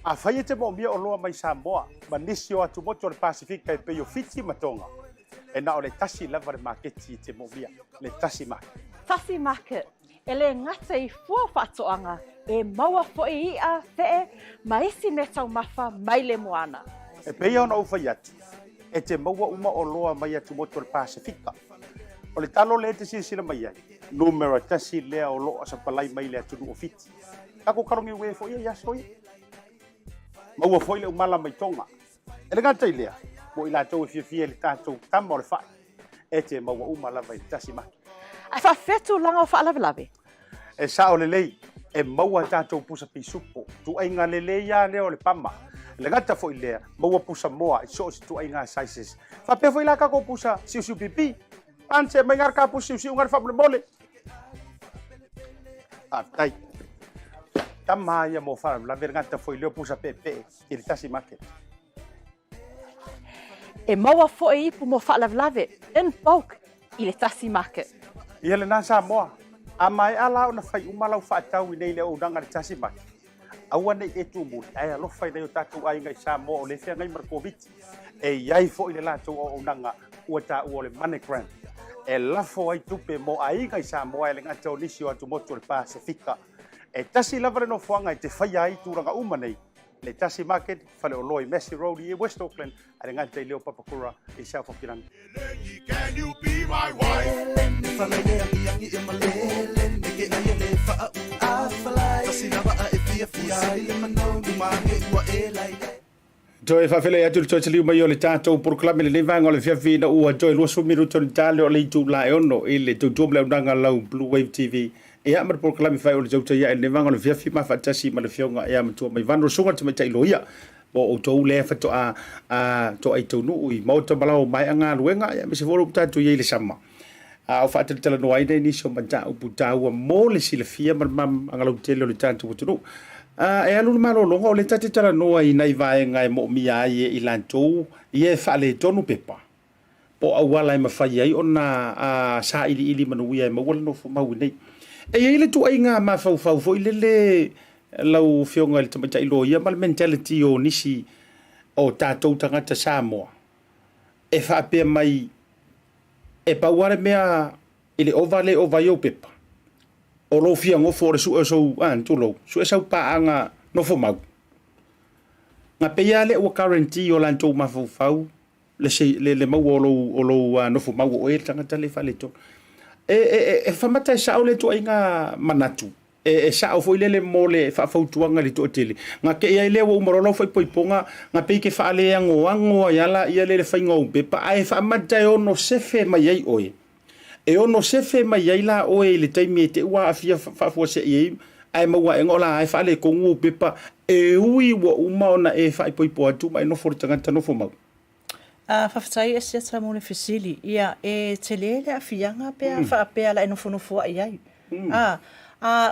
A whaia te mo mia o loa mai Samoa, ma nisi o atu moto le Pasifika e peo fiti matonga. E na o le tasi lava le maketi te mo mia, le Tasi Market. Tasi Market, e le ngata I fua whatoanga, e maua fo'i ia te ma isi me tau mawha mai le moana. E pea ona uwhai atu, e te maua uma o loa mai atu moto le Pasifika. O le talo le te sila mai ai, numero tasi lea o loa sa palai mai le atu o fiti. Kako karongi ue fo'i ia soi. Maua fo'i le umala mai tonga. E le ngata I lea. Mo I lātou e fia le tātou tama o le whae. E te maua uma lava I Tasi Market. Ai whawhetu langa o whaalawelawe? E sa o le lei, e maua tātou pusa pisupo. Tu ainga le lei ia leo le pama. Le ngata fo I lea, maua pusa moa, I so si tu ainga sizes. Whapea fo I la kako pusa siu pipi. Panse mai ngar ka pusa siu ngar whapule mole. Tai. Tama ia mo whara, la ver ngata fo I leo pusa pepe, I le Tasi Market. E maua fo'i ipu mo whaalawelawe, in bulk, I le Tasi Market. Ia le nā Samoa, a mai ala o na whai umalau whaatau I nei le o nanga le Tasi Market. Aua nei e tu muli, ai alofa I nei o tātou ainga I Samoa o le whea ngai markoviti. E iai fo I le lātou o nanga ua tā ua o le money grant. E lafo ai tupe mo ainga I Samoa e le ngata o nisi o atu motu o le Pasifika. E tasi lava le no fuanga I te whai ai tūranga uma nei. Le Tasi Market, whale o loi Messi Road I West Auckland, a le ngata I leo papakura I South Auckland. Can you be my wife? Toi whawhele atu toi taliu mai o le tātou proklame le levanga o le whiawhina ua toi lua sumiru toni tāle o le itu la e ono I le tautua le unanga lau Bluwave TV. E amar proklame whai o le tauta ia e le levanga o le whiawhi ma whatasi ma le whiaunga e amatua mai vano sunga te mai tailo ia. O tau lea whato a to ai tau nuu I Maota malau mai anga luenga ia me se voro tātou ia I le sama. O whaatele tala no aina ni so manta upu tāua mō le sila fia mam angalau tele o le tātou watunu. E alu malo longa o le tate tala noa I nai vaenga e mo mia ai I lantou I e whaale tonu pepa. Po awala e mawhai ai o na sa ili manuia e mawala no fumau nei. E ile tu ai ngā mawhau fo I le lau whionga le tamaita ilo ia mal mentality o nisi o tātou tangata Samoa. E whaapea mai e pauare mea I le ovale o vai o pepa. O lo fia ngofo o le su e sau antulou. Su e sau paanga nofo mau. Ngā peia le ua guarantee o lantou mawhau le mau o lo nofo mau o e tangata le whale tonu. E whamata e sao le tu ai ngā manatu. E sao foi le mo le whawhautuanga le tu tele. Ngā ke ia le wa umarolo foi poiponga ngā pei ke whaale ango ia le whainga o pepa. Ai whamata e ono sefe mai ai oe. e ono sefe mai ai la o e le taimi e te ua afia whaafua se i ei, ai maua e ngola ai whaale kongu pepa, e ui ua uma ona e whaipoipo atu, mai no fori tangata no fo mau. Whawhatai e sia tamo le fesili, ia e te lele a fianga pea, whaapea la e nofonofua i ai.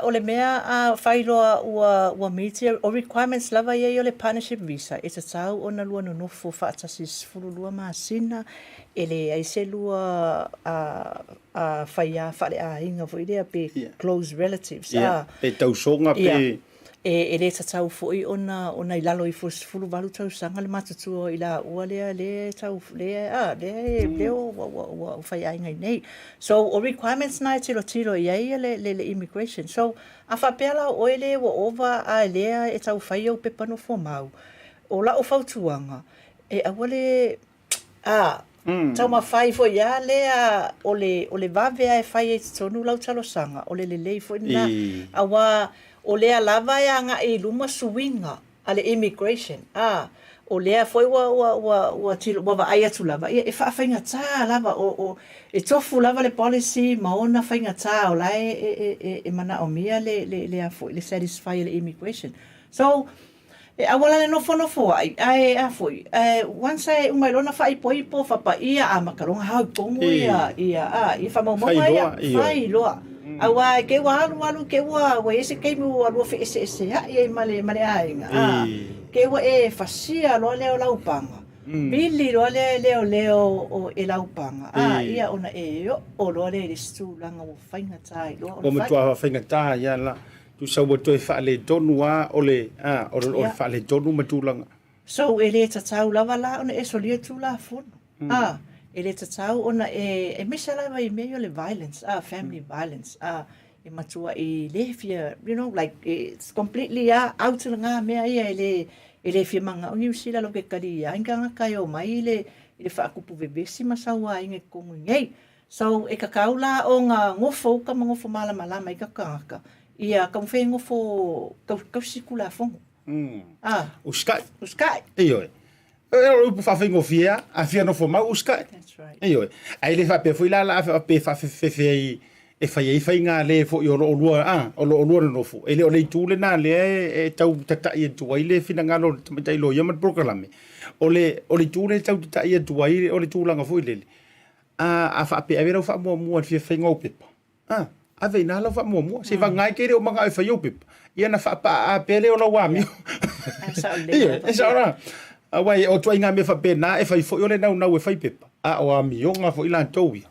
O le mea whailoa ua meeting o requirements lava i o le partnership visa, e te tau o na lua no nofo whaatasi sifuru lua maasina, e le aise lua whaia whale a inga fo idea pe close relatives. Pe tausonga pe... E le tatau foi ona I lalo I fulu walu tau sanga le matatua I la ua lea le tau le o whai ainga nei. So o requirements nai tilo I le immigration. So a whapela o ele wa ova a lea e tau whai au pepa no fomau. O la o whautuanga. E awale tau ma whai fo ia lea o le vavea e whai e tonu lau talo sanga. O le lei fo ina awa... O lea lava e anga e luma suinga ale immigration. O lea foi wa tilo wa ai atu lava. E whainga tā lava o e tofu lava le policy maona whainga tā o lai e mana o mia le foi le satisfy le immigration. So awala le nofo ai a foi. Once ai umai lona whaipoipo whapaia a makaronga hau tongu ia i whamaumonga ia whai loa. Awa ke walu ke wa ese ke mu wa fe ese ya e male ainga ke wa e fasia lo leo laupanga bili lo leo o e laupanga ia ona e o lo le stu langa o fainga tai lo o mo tua fainga tai ya la tu sa wo to fa le tonu a o le fa le tonu matulanga so e le tatau lava la ona e solia tu la fon e le tatau ona e misala vai meio le violence family violence e matua I le fia you know like it's completely out nga mea ia e le fia manga o New Zealand lo ke kari inga kai o mai le whaakupu vevesi masaua inge kongu ngei so e kakaula o nga ngofo ka ngofo malama I kakaka ia ka mfe ngofo ka sikula fongo uskai iyo eu por favor ngofia a fia no foma uskai that's right iyo ai le fa pe foi la pe fa fe e fai nga le fo yo lo lua o lo no fo ele o le tule na le e tau tata I tu ai le fina nga lo tai lo yama programe o le tule tau tata I tu ai o le tulanga fo ile a fa pe avera fa mo fai nga pepa a ve na lo fa mo se va nga ke o manga fa yo pepa ia na fa pa a pele o lo wa mi esa ora awai o tu nga me fa pe na e fai fo yo le na e fai pepa o ami yo nga fo ila towi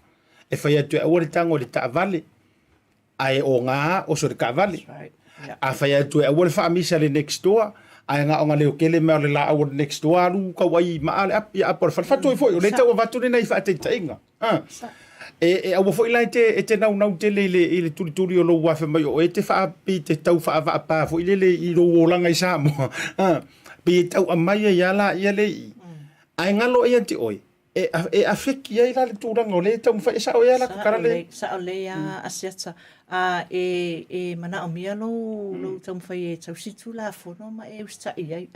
e fai atu o le tango le Taavale ai o nga o so le Kaavale a fai atu o le famisa le next door ai nga o nga le kele me le la o next door lu ka wai ma ale a por fa tu foi o le tau vatu nei fa te tainga e o foi la te na te le tuli o lo wa fa mai o te fa pi te tau fa va pa foi le I lo o langa I Samoa pi tau a mai ia la ia le ai nga lo ia te oi e afeki ai la le turanga o le tau fa sa o ia la kara le sa o le asiata e mana o mia lo tau fa e tau situ la fono ma e usta ai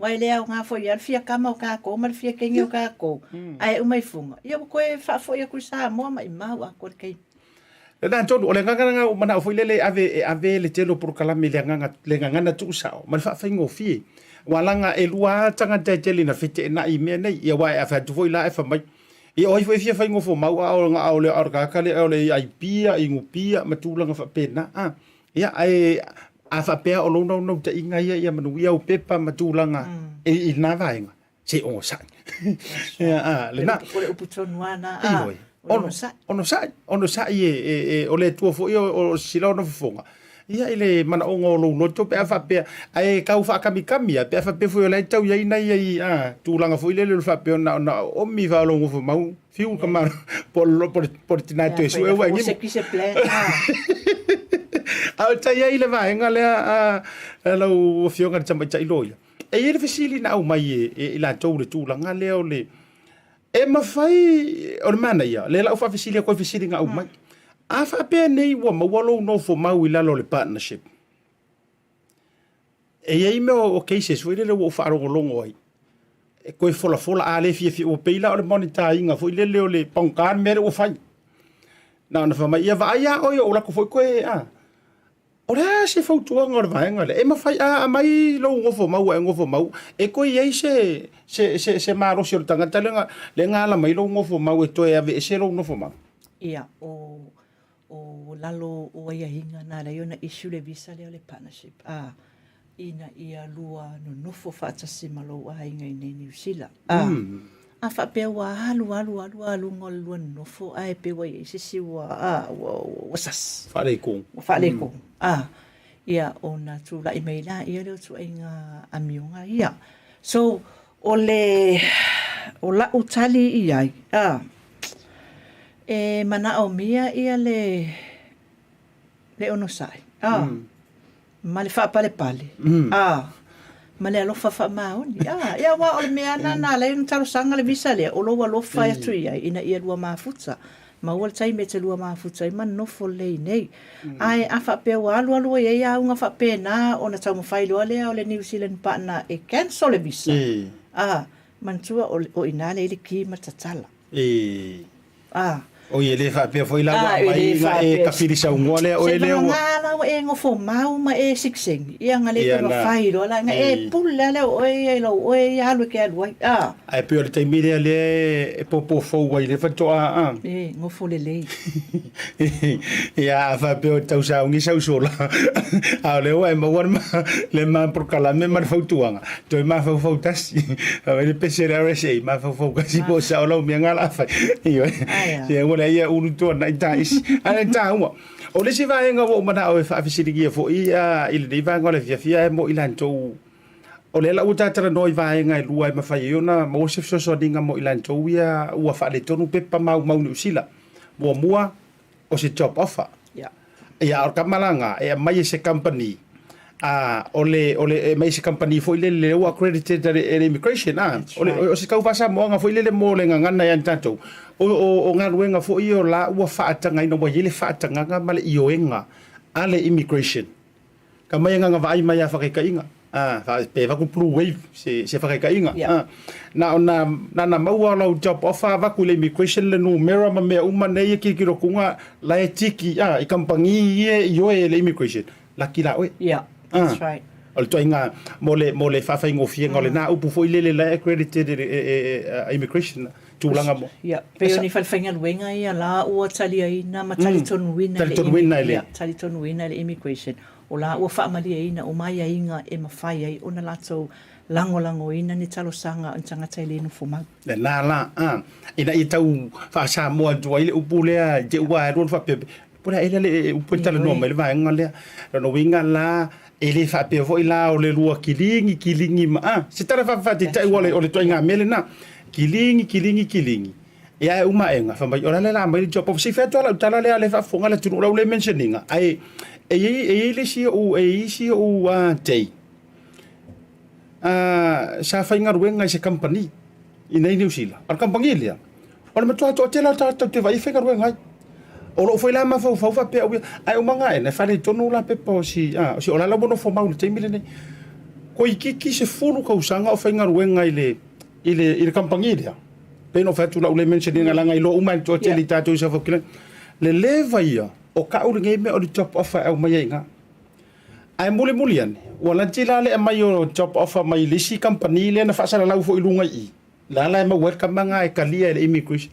wai le nga fo ia fia kama o ka ko ma fia kengi o ka ko ai o mai funga ia ko e fa fo ia ku sa mo mai ma a ko kai le dan tonu o le nganga o mana o foi le ave le telo por kala me le nganga tu sa ma fa fa ngofi walanga e lua tanga te tele na fite na I me nei ia wai afa tu foi la e fa mai I oi foi fia fai ngofo mau o le orga kale o le ai pia I ngupia matulanga fa pena ia ai afa pe o no te inga ia manu ia o pepa matulanga I na vainga se o sa ia le na ko le uputonuana ono sa e o le tuo fo o sila no fonga ia ile mana ongo lo to pe fa pe ai ka fa kami pe fa pe fo le tau ia nei tu langa fo ile le fa pe na o mi va lo fo mau fiu ka ma por tinato eso e wa ngi se plan au ta ia ile va nga le lo fio nga chamba chai lo e ile fisili na o mai e la tau le tu langa le o le e ma fai o mana ia le la fa fisili ko fisili nga o mai a fa pe nei wa mawalo no fo mau I lalo le partnership e ai me o cases foi le wo fa ro longo ai e ko fola a le fi o peila o le monita inga foi le o le pankan mere o fai Na ona fa mai ia va ia o yo la ko foi koe ora se fau tua ngor vai ngale e ma fai a mai lo ngofo mau e ko ye se maro se tanga talenga le ngala mai lo ngofo mau e to e ave se lo ngofo mau ia o lalo o ia hinga na le ona issue le visa le partnership ina ia lua no nofo fa tasi malo a inga nei New Zealand a fa pe wa halu ngol lua nofo a pe wa se si wa wasas fa le ko ia ona tu la emaila ia le tu inga amiunga ia so o la utali ia e mana o mia ia le ono sai ma le fa pale ma le alofa fa maoni ia wa o le mea na le talo sanga le visa le o lo alofa ia tu ia ina ia lua mafuta ma ua tai me te lua mafuta i man nofo lei nei ai a fa pe wa alu ia unga fa pe na ona tau mawhai loa lea o le New Zealand partner e cancel le visa mantua o ina le ki matatala o ye le fa pe foi la mai e ka fili sa ngole o ele o ngala o e ngofo mau ma e sikseng ia ngale te mawhai loa la e pula le o e lo o e alu ke alu ai pe o le taimi le e popo fo wai le fa to ngofo le lei ia fa pe o tau sa ngi sa sola a le o e ma wan le ma por kala me ma fa tuanga to ma fa tasi a le pesera rese ma fa kasi po sa o mi ngala fa io le ia unu to na tais ana ta uma o le si vai nga wo mana o fa fisiri fo ia il de va ngole fia mo ilan to o le la uta tra noi vai nga lua ma fa iona mo se so dinga mo ilan to ia ua fa le tonu pepa mau New Zealand mua o se job offer ia o kamalanga e mai se company o le mai se company foi le accredited immigration o se kau fasa mo nga foi le mo le nga na yan tato o nga ruenga foi o la ua faatanga ino mo yele faatanga nga male ioenga ale immigration kamai nga vai mai a whakekainga fa pe va ku Bluwave se whakekainga na maua lau job offer va ku le immigration le numero ma me uma nei ki rokunga la etiki i kampangi ioe le immigration la kila oe that's right o le toinga mo le fafa ingofia ngole na upu foi le accredited immigration tulanga mo pe oni falfainga luenga ia la ua tali aina ma tali tonu wina tali tonu wina le immigration o la ua whaamali aina o mai ainga e mawhai ai ona latou lango ina ni talo sanga o tangata i lenu fumau le la ina i tau whaasa moa tua ile upu lea je ua e ruon whapepe pura ele le upu tala noa mai le vaenga lea no winga la ele fa pe vo ila o le lua kilingi ma se tara fa te tai wale o le toinga mele na kilingi ia uma enga fa mai ora le la mai job of se fa to la tala le fa fonga le tunu le mentioninga ai le si o tei sa fa inga ruenga se company ina New Zealand ar company le o le matua to tela te vai fa ruenga o lo foi la ma fa pe ai o manga e fa le tonu la pe po si o la bono fo mau te mile ne ko iki se fulu ka usanga o fa inga ruenga ile company le pe no fa tu la le mentioning la ngai lo uma to te li tatu sa fo le leva ia o ka uri ngai me o le job offer au mai nga ai mulian wala tila le mai o job offer mai le si company le na fa sa la fo ilunga i la ma welcome manga e kalia le immigration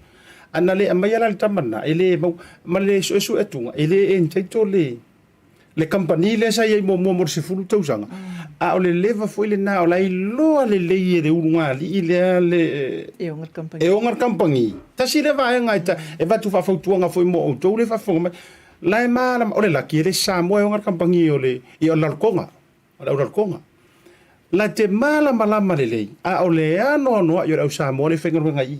ana le mai ala tamana ele ma le so etunga ele en taito le company le sa ye mo se fulu tausanga a o le leva foi le na o lai lo le le unga li le e onga company ta si le va nga e va tu fa fautuanga foi mo o to le fa fonga lai ma o le la ki le Samoa e onga company o le i o lalkonga la te mala le lei a o le ano yo au Samoa le fenga nga i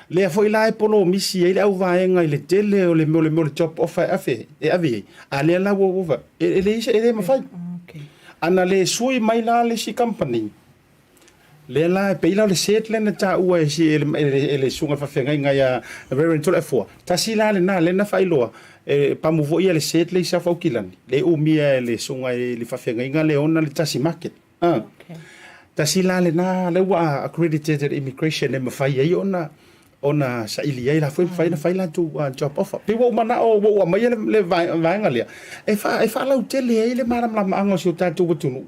le foi la polo misi ele au vaenga ile tele o le mo job offer ave ale la wo ele ma fai ana le sui mai la le si company le la pe la le set le na ta ua si ele sunga fa fenga nga ya Realty F4 tasi la le na fai loa pa mo vo ia le set le sa fa kilani le umia le sunga le fa fenga nga le ona le Tasi Market tasi la le na le wa accredited immigration e ma fai ai ona ona sa ili ai la foi faila tu job offer pe wo mana o mai le vai ngalia e fa la tele ai le maram la anga si ta tu tunu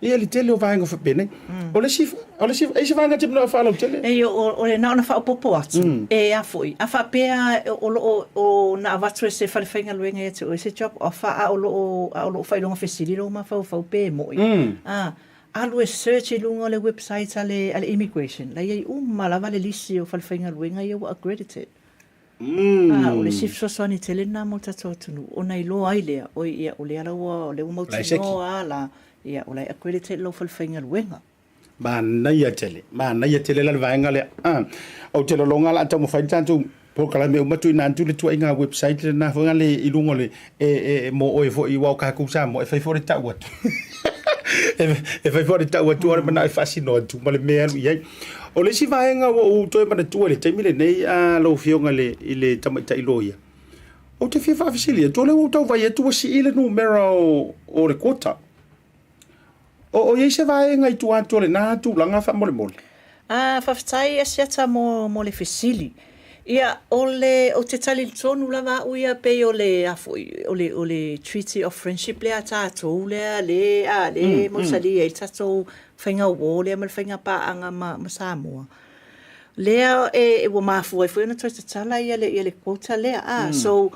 ia le tele o vai ngo fa pene o le si e se vai nga tipo fa la tele e o le na fa popo atu e a foi a fa pe o na vatu se fa le fainga luenga e o se job offer a o fa longa fesili lo ma fa pe mo alu e search lunga le website ale immigration la ye malava le lisi o falfainga luenga ye accredited o le sif so ni telena mo tato tunu ona ilo ai le o ia o le ala o le mo tino ala ia o le accredited lo falfainga luenga mana ia tele la vaenga le o te longa la tamo fai tanto por kala me matu ina tu le tu inga website le na fonga le ilungo le mo o fo i wa ka ku sa mo e fai fo le ta wat e fai fo le ta wat tu mana fascino tu male me alu ia o le si vaenga o to mana tu le te mile nei a lo fionga le ile tamaita iloia o te fia fa fisilia to le o tau vai tu si ile numero o le kota o ye se vaenga i tu ato le na tu langa fa mole mole faafetai asiata mo le fesili ia o te tali tonu lava uia pe o le o le treaty of friendship le tatou le mo sali e tatou fainga o le mal fainga pa anga ma Samoa le e wo mafu e foi na te tala ia le quota le so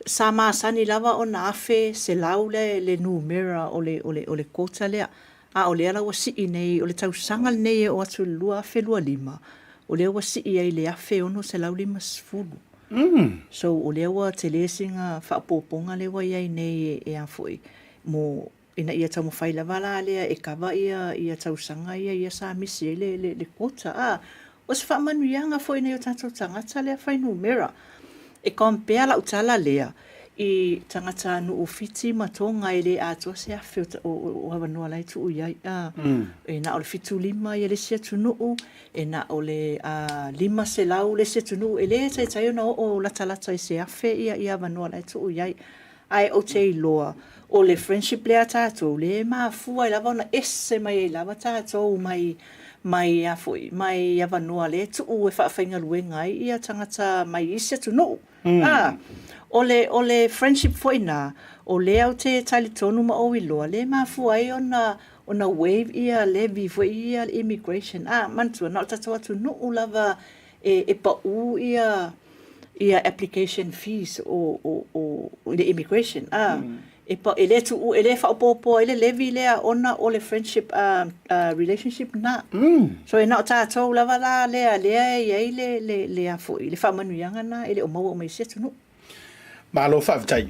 sama sani lava o na afe se laule le numera o le quota le o le ala wasi nei o le tausanga nei o atu lua felua lima o le wasi ai le afe ono se lau lima sfulu so o le wa telesinga whaapoponga le wa iai nei e afoi mo ina ia tau mawhai lava la lea e kawa ia tausanga ia sa misi le kota o se whaamanuianga foi nei o tātou tangata lea whai numera e kompea la utala lea i tangata nu ofiti matonga ele ato se afe o hawanua lai tu iai e na o le fitu lima i le siatu nuu e na o le lima se lau le siatu nuu e le tai ona o latalata i se afe i hawanua lai tu iai ai o te iloa o le friendship lea tātou le mafua i lava ona ese mai i lava tātou mai afoi mai hawanua le tu e whaafainga luenga i tangata mai i siatu nuu o le friendship foi na o le au te tali tonu ma o iloa le mafu ai ona wave ia le vivo ia immigration mantua na tatu atu no lava e pa u ia application fees o le immigration e pa ele tu ele fa popo ele levi le ona o le friendship relationship na so e na tatu lava la le afu le fa manuianga na ele o mau o mai setu no malo faafetai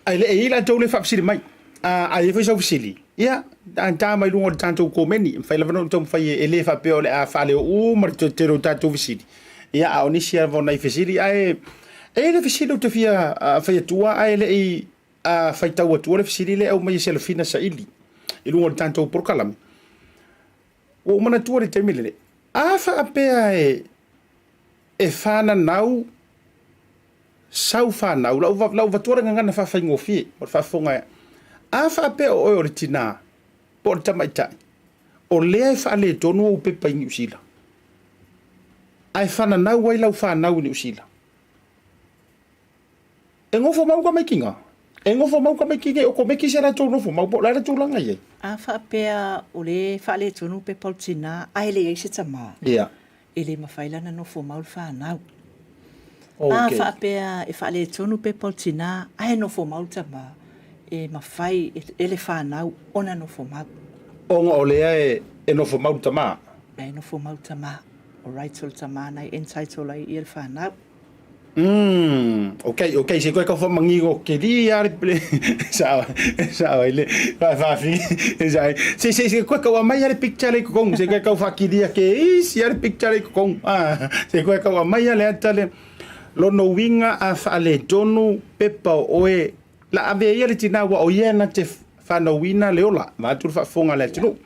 ai le e la tau le faafesili mai ai foi faafesili ia anta mai lungo tanto komeni fai lava no tau fai e le faapea o le a faale o ma te ro tatou fesili ia a onisia vona i fesili ai e le fesili o te fia fai atua ai le i fai tau atua le fesili le au mai se le fina sa ili i lungo tanto porkalami o mana tua le temile a faapea e fana nau sau whanau, lau vatora ngana whawhaingo fie, o whawhonga a whape o le tina, po le tamaitai, o lea e whaale tonu o pepa i New Zealand. Ai whananau wai lau whanau i New Zealand. E ngofo mau ka maikinga? E ngofo mau ka maikinga o ko meki se la tonu ngofo mau po la tūlanga iei? A whapea o le whaale tonu pepa o le tina, ai le eise tama. Ia. E le mawhailana no fo mau whanau. Okay. Whaapea e whaale tonu pe poltina, ai no fo mau tama, e mawhai e le whanau, ona no fo mau. Onga o lea e no fo mau tama? E no fo mau tama, o raitol tama nei entitled ai i le whanau. Okay, se koe ka wha mangigo ke li are ple, sao ele, whaafi, se koe ka wa mai are picture le kong, se koe ka wha kiria ke isi are picture le kong, se koe ka wa mai are atale, lono winga a whaale tonu pepa oe la ave ia le tina wa o ia na te whanauina leola māturu whaafonga le tinu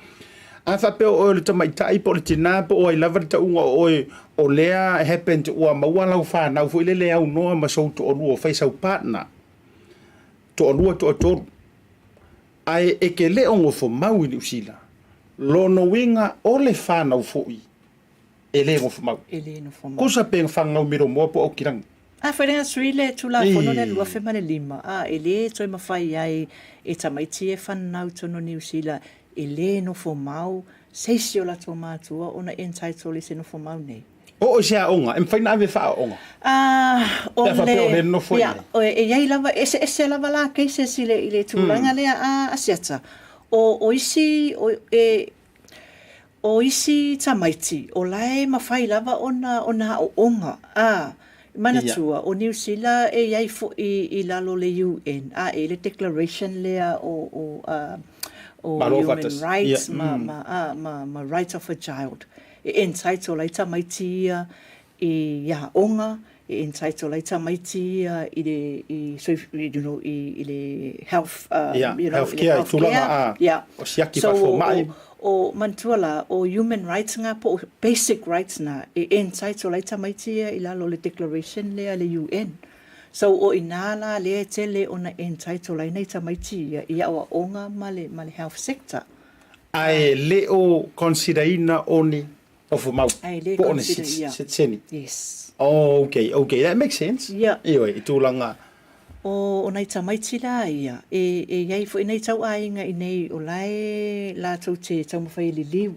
a whapeo oe le tamaitai po le tina po oe lava le taunga oe o lea happen te ua maua lau whanau fu ile le au noa ma sou to olua o whaisau partner to olua to atoru ai eke le ongo fo mau i New Zealand lono winga o le whanau fui e le ngo fumau Ele no fo mau. ko sa peng fanga miro mo po o kirang Wharenga sui le tula fono le lua fe mane lima. Ele toi mawhai ai e tamaiti e whanau tono New Zealand. Ele no fo mau. Seisi o la tō mātua ona entitled se no fo mau nei. o sia onga em faina ave fa onga O le no fo ia, e iai lava, ese lava la keise si le tūlanga lea a Asiata. O isi tamaiti, o lae mawhai lava ona o onga. Manatua, o New Zealand e iai fo i lalo le UN. E le declaration lea o human rights, ma rights of a child. E entitled ai tamaiti i onga, e entitled ai tamaiti i le health, healthcare tulanga o siaki pa fo mai o mantuala o human rights nga po basic rights na e entitled ai tamaiti i lalo le declaration le UN. So o inala le tele ona entitled ai nei tamaiti i o onga male health sector. Ai le o considerina oni of mau po ona seni. Yes. Oh, okay, that makes sense. Yeah. Ioi, tulanga. O nei tamaiti la ia e iai fo nei tau ainga i nei o lai la tau te tau mawhai li liu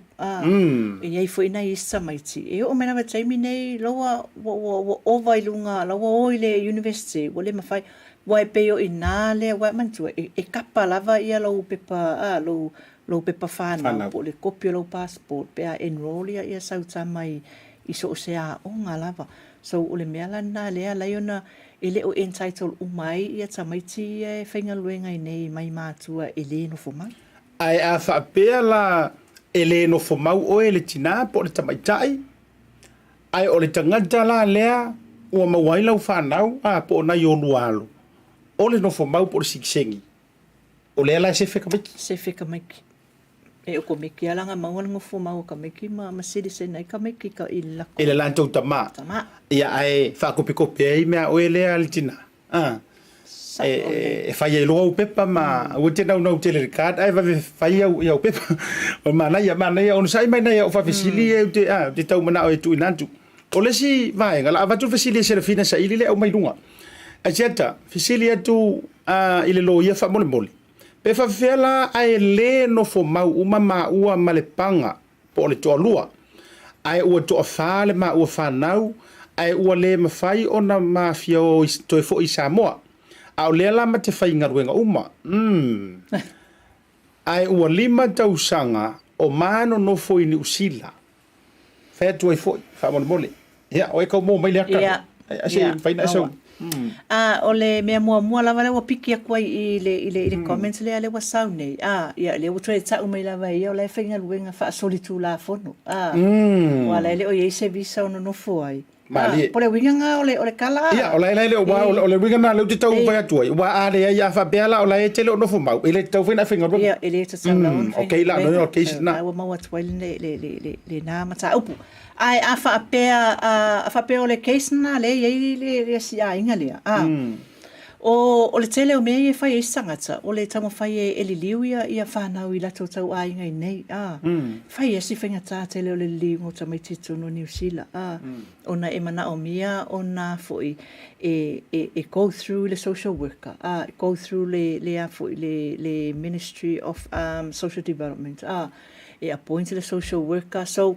e iai fo nei tamaiti e o mena taimi nei loa o vailunga loa o ile university o le mawhai wai peo i nale wai mantua e kapa lava ia lo pepa lo pepa whana po le kopio lo passport pe a enroll ia sau tamai i so se a o ngā lava so o le mea lana lea laiona ele o entitled umai ia tamaiti e whainga luenga i nei mai mātua ele no fo mai. Ai a whaapea la ele no fo mau o ele tina po le tamaitai. Ai o le tangata la lea ua mawai lau whanau po na ionu alu. O le no fo mau po le sikisengi. O lea la se wheka maiki. Se wheka maiki. E o ko meki alanga maunga fo mau ka meki ma siri se nei ka meki ka i lako. Ele lantou tama. Tama. Ia ai whakopi ai mea o ele alitina. E whai e loa upepa ma ua te nau te lerikad. Ai wawe whai au ia upepa. O mana ia ono sai mai nei au whawesili e te tau mana o e tu inantu. O lesi vaenga la avatu whesili e serafina sa ili le au mai runga. Asiata, whesili atu i le lo ia wha mole mole. Pe whawhela ai le no fo mau uma ma ua malepanga po le toa lua. Ai ua toa whale ma ua whanau. Ai ua le mawhai o na mafia o toi fo i Samoa. Au lea lama te whai ngaruenga uma. Ai ua 5 tausanga o mano no fo i ni usila. Whea tuai fo i, wha mole mole. Ia, o e kau mō mai lea kaka. Asi whaina esau. O le mea mua lava le wa piki akua i le comments le ale wa saune. Ia le o toe tau mai lava ia o le whainga luenga wha solitu la fono. Wa le o ye se visa ono no fo ai. Po le winga ngā o le kala. Ia, o le o le winga ngā leu te tau vai atuai. Wa ale ia wha beala o le e tele o no fo mau. Ele tau whaina whainga runga. Ia, ele te tau la on. Ok, la no case na. Wa mau atuai le nā mata upu. Ai a whapea o le case na le le si a inga lea. O le tele o mea i whai e sangata. O le tamo whai e li liu ia whanau i lato tau a inga i nei. Whai e si whainga tā tele o le liu ngō tamai tito no New Zealand. Ona e mana o mea, ona fwoi e go through le social worker. Go through le Ministry of Social Development. E appoint le social worker. So,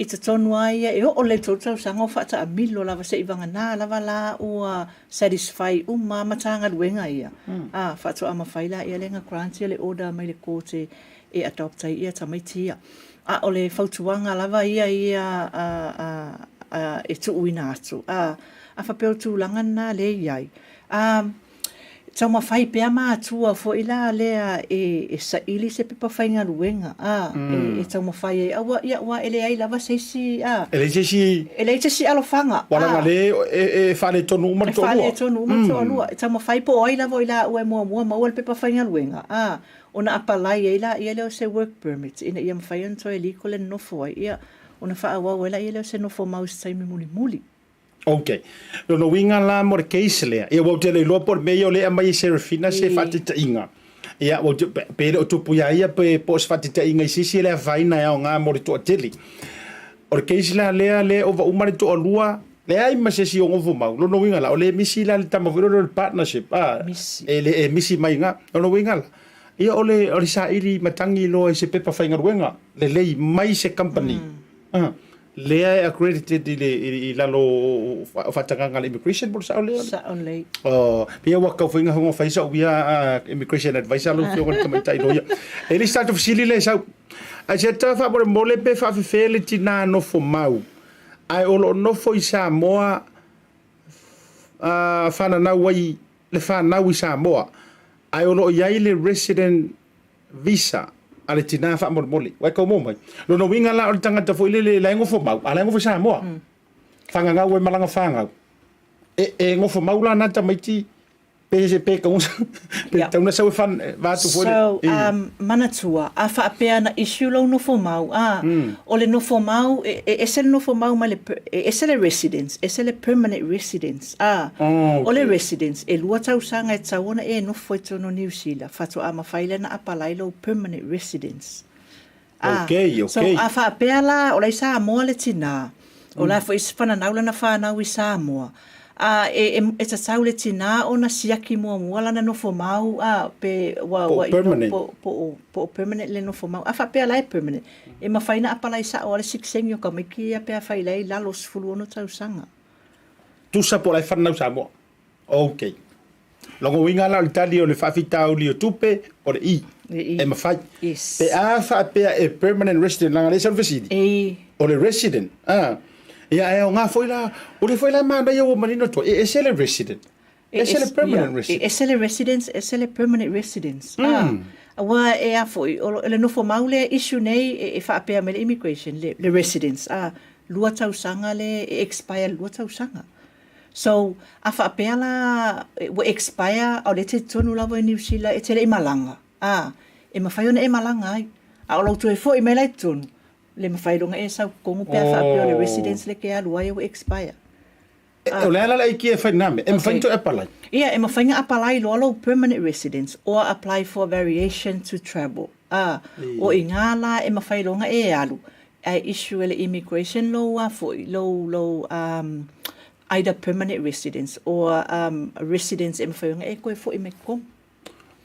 i te tonu ai e o le tōtau sanga o whata a milo lava se iwanga nā lava la ua satisfy matanga ruenga ia. Whatu ama whaila ia lenga grantia le order mai le kote e adoptai ia tamaiti ia. O le whautuanga lava ia e tu uina atu. A whapeo tūlanga nā le iai. Tau mawhai pia mātua fo ila lea e sa ili se pepa whainga ruenga. E tau mawhai e awa ia wa ele ai lava seisi. Ele seisi alofanga. Wala le e whale tonu uma to alua. Whale tonu uma to alua. Tau mawhai po oi lava ila ue mua maua pepa whainga ruenga. Ona apalai e ila ia leo se work permit. Ina ia mawhai anto e liko le nofo ai. Ia ona wha awa ila ia leo se nofo maus taimi muli. Okay. No winga la mo case le. E wo te le lo por meio le mai serafina se fatita inga. Ia wo pe o tupu ia pe pos fatita inga sisi le vaina ia nga mo to teli. O le keisi la lea le o va umare to alua le ai masesi o ngofu mau lo no winga la o le misi la le tamaviro le partnership Misi. e misi mai nga lo no winga la ia o le sa iri matangi lo e se pepa fainga ruenga le lei mai se company le ai accredited i la lo fatanga le immigration por sa o le Sa on lei. oh pia wa ka fainga ho faisa o ia immigration advisor lo fio ko mai tai lo ia e li start officially le sa Asiata Faamoe mole pe fa fele tina no fo mau ai o no fo i Samoa fana na wai le fana i Samoa ai o iai le resident visa ale tina Faamoe mole wai ko mo mai lo no winga la o tangata fo ile le ngo fo mau ala ngo fo Samoa fanga nga we malanga fanga e ngo fo mau la na tamaiti pe ka unsa pe ta una sa fan va tu fo So, manatua, a whaapea na issue lo no fo mau. O le no fo mau, e se le no fo mau ma le, e se le residence, e se le permanent residence. O le residence, e lua tau sanga e tau ona e no fo e tono New Zealand. Fato a mawhaile na apalai lo permanent residence. Okay. So, a whaapea la, o la i Samoa le tina. O la fo isi whananau lana whanau i Samoa. E tatau le tina o na siaki mua lana no fo mau pe permanent. Po permanent le no fo mau a fa pe lai permanent e mawhaina apala i sa o le siksengi o ka miki a pe a whai lei lalo sfulu ono tau sanga tu sa po lai whanau Samoa okay longo winga la itali o le whawhita o li o tupe o le i e mawhai yes pe a wha pe e permanent resident langa le san fesidi o le resident ia e o ngā foila o le foila mana ia o manino to e se le resident e se le permanent resident e se le residence e se le permanent residence wa e a foi o le no fo mau le issue nei e fa pe me immigration le residence lua tau sanga le expire lua tau sanga so a fa pe la we expire o le te tonu lava i New Zealand e te le malanga e mawhai ona e malanga ai o lo tu e fo i me lai tonu le mawhailonga e sau kongu pia whaapeo le residence le ke alua e expire. O le ala lai ki e whainame, e mawhainto e palai? Ia, e mawhainga apalai lo permanent residence or apply for variation to travel. O i ngā la e mawhailonga e alu. E issue le immigration law for lo either permanent residence or residence e mawhailonga e koe fo i me kongu.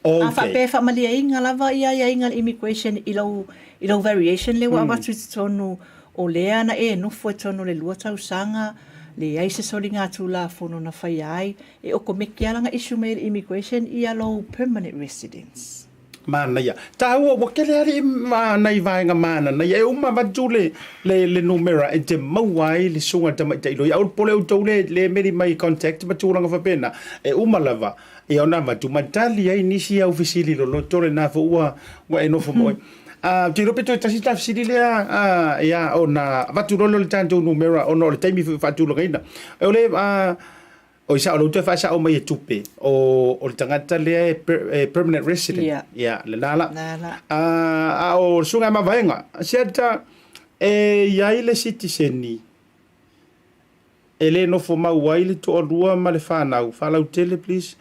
A whape whamalia inga lava ia inga immigration i lau variation le wa watu tonu o lea na e nufo tonu le lua tau sanga le ai se soli ngā tūla whono na whai ai e o ko meki alanga issue me immigration i lau permanent residence. Mana ia. Ta ua wakele ari mana i vaenga mana na ia e uma matu le numera e te mauai le sunga tamai tailo. Ia ul pole utau le meri mai contact matulanga whapena e uma lava. E ona matu matali ai nisi au fisili lo tore na fo ua wa e nofo moi. Te rope to tasi ta fisili lea ia ona matu rolo le tanto numera ona le taimi fatulanga ina. E ole o isa o te fa sa o mai tupe o le tangata le permanent resident ya le lala o sunga ma vaenga siata e yai le citizeni ele no fo ma waile to lua ma le fanau falau tele please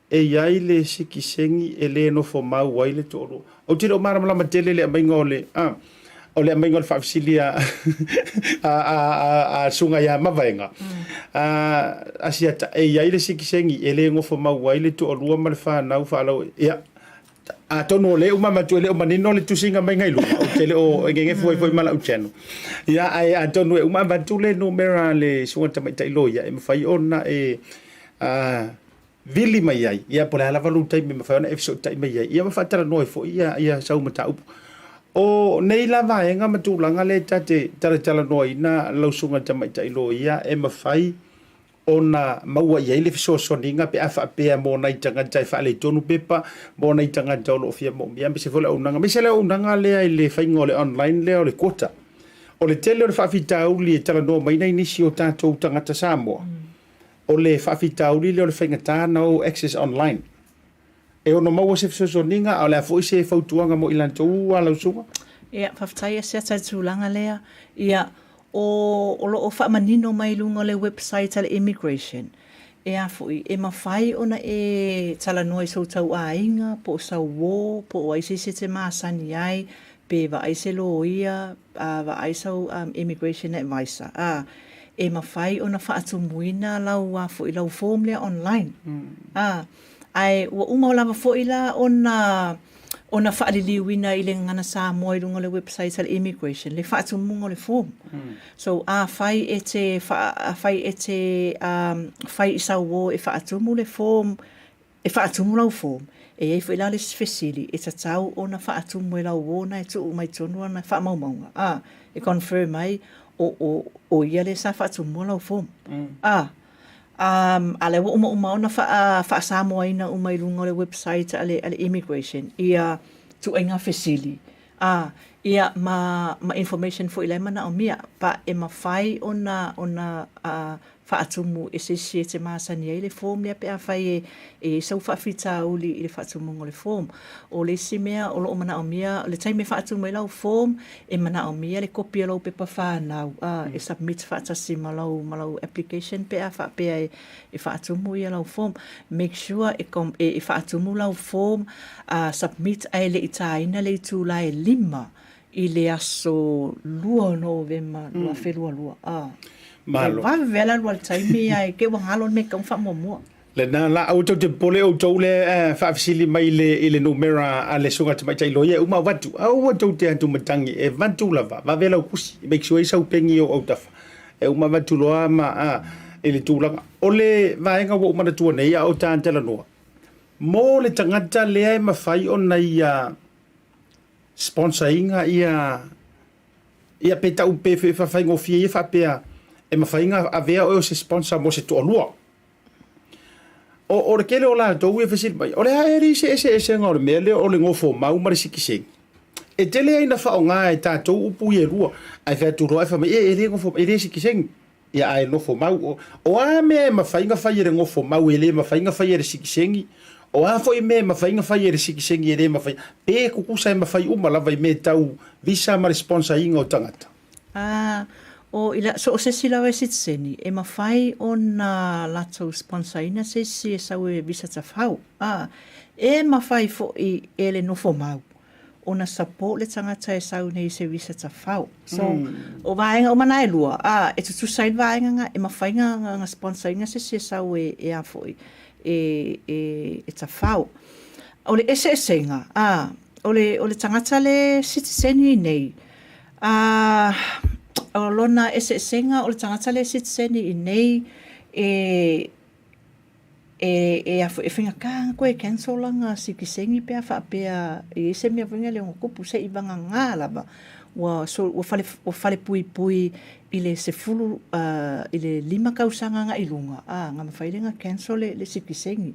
e yai le sikisengi ele no fo ma waile to lua o tiro mara ma tele le mai ngole o le mai ngol fa fisilia a sunga ya mavaenga asiata e ia ile sikisengi ele ngofo mau ile to lua mal fa na fa lo ia a tono le uma matu le uma nino le tusinga mai ngai lu o tele o ngenge foi mala u cheno ia ai a tono uma matu le numera le sunga tamai tailo ia e mafai ona e vili mai ai ia por la valu tai me mafai ona e so tai mai ai ia mafatara no fo ia sau mata o nei la vaenga matulanga le tate tala noi na lausunga tamai tailo ia e mafai ona maua ia ile fiso soninga pe afa pe mo nai tanga tai fa le tonu pepa mo nai tanga tolo fia mo bia me se fola unanga me se le unanga le ile faingo le online le o le kota o le tele o le fa fitauli tala no mai nei nisi o tatou tanga ta Samoa o le fa fitauli le o le fainga ta no access online e ono maua se fiso soninga o le foi se fautuanga mo ilanto ala usunga ia faftai se tatulanga lea ia o lo fa manino mai lunga le website ale immigration e a foi e mafai ona e tala noi so tau ainga po sa wo po ai se te masani ai pe va aise lo ia va aisau immigration advisor e mawhai o na whaatumuina lau a fo i lau form lea online ai ua uma o lava fo i la o na whaaliliuina i le ngana Samoa i runga le website al immigration le whaatumunga o le form so whai e te whai i sauo e whaatumu le form e whaatumu lau form e ei fo i la le sfesili e tatau o na whaatumu e lau wona e tu mai tonua na whaamaumaunga e confirm ai o ia le sa whaatumu lau form ale wa uma ona fa Samoa ina uma i runga le website ale immigration ia tu inga fesili ia ma information fo ile mana o mia pa e ma fai ona fa atumu e se te masani ile form le pe fai e so fa fita uli ile fa atumu ngole form o le simea o lo mana o mia le time fa atumu ile form e mana o mia le copy lo pe pa fa na e submit fa tasi malau application pe fa pe e fa atumu ile form make sure e fa atumu lo form submit ai le itaina le tu la lima i le aso lua November lua felua malo va vela lua taimi ai ke wangalo me kan fa momo le na la auto te pole o tole fa fasili mai le numera ale sunga te mai tai loia uma watu au auto te atu matangi e vantu lava va vela kusi make sure isa upengi o tafa e uma watu loa ma ele tulanga ole vaenga wo uma tu nei au tantela no mo le tangata le ai mafai ona ia sponsoringa ia peta upe fa fa ngofie fa pea e mawhainga a vea o se sponsor mo se to lua o kele o la to we fasil mai o le haeri se ngor mele o le ngofo mau mari sikise e tele ai na fa nga e ta to upu ye lua ai fa tu roa fa me e le ngofo e le sikise ia ai no fo mau o a me mawhainga fa ye ngofo mau ele mawhainga fa ye sikisengi o a foi me mawhainga fa ye sikisengi ele mawhai pe kukusa mawhai uma lava me tau visa mari sponsor ingo tangata o ila so se sila we sitseni e mafai ona lato sponsorina se si sa we visa tafau e mafai fo i ele no fo mau ona support le tangata e sau nei se visa tafau so o vaenga o manai lua e tu side vaenga nga e mafai nga sponsorina se si sa we e a fo e tafau o le ese nga o le tangata le sitseni nei o lona ese senga o le tangata le sitseni i nei e finga ka ko e cancel langa sikisengi pe fa pe e se me vinga le ngokupu se i vanga ngala ba wa fale pui ile se fulu ile lima kausanga nga ilunga nga mafailenga cancel le sikisengi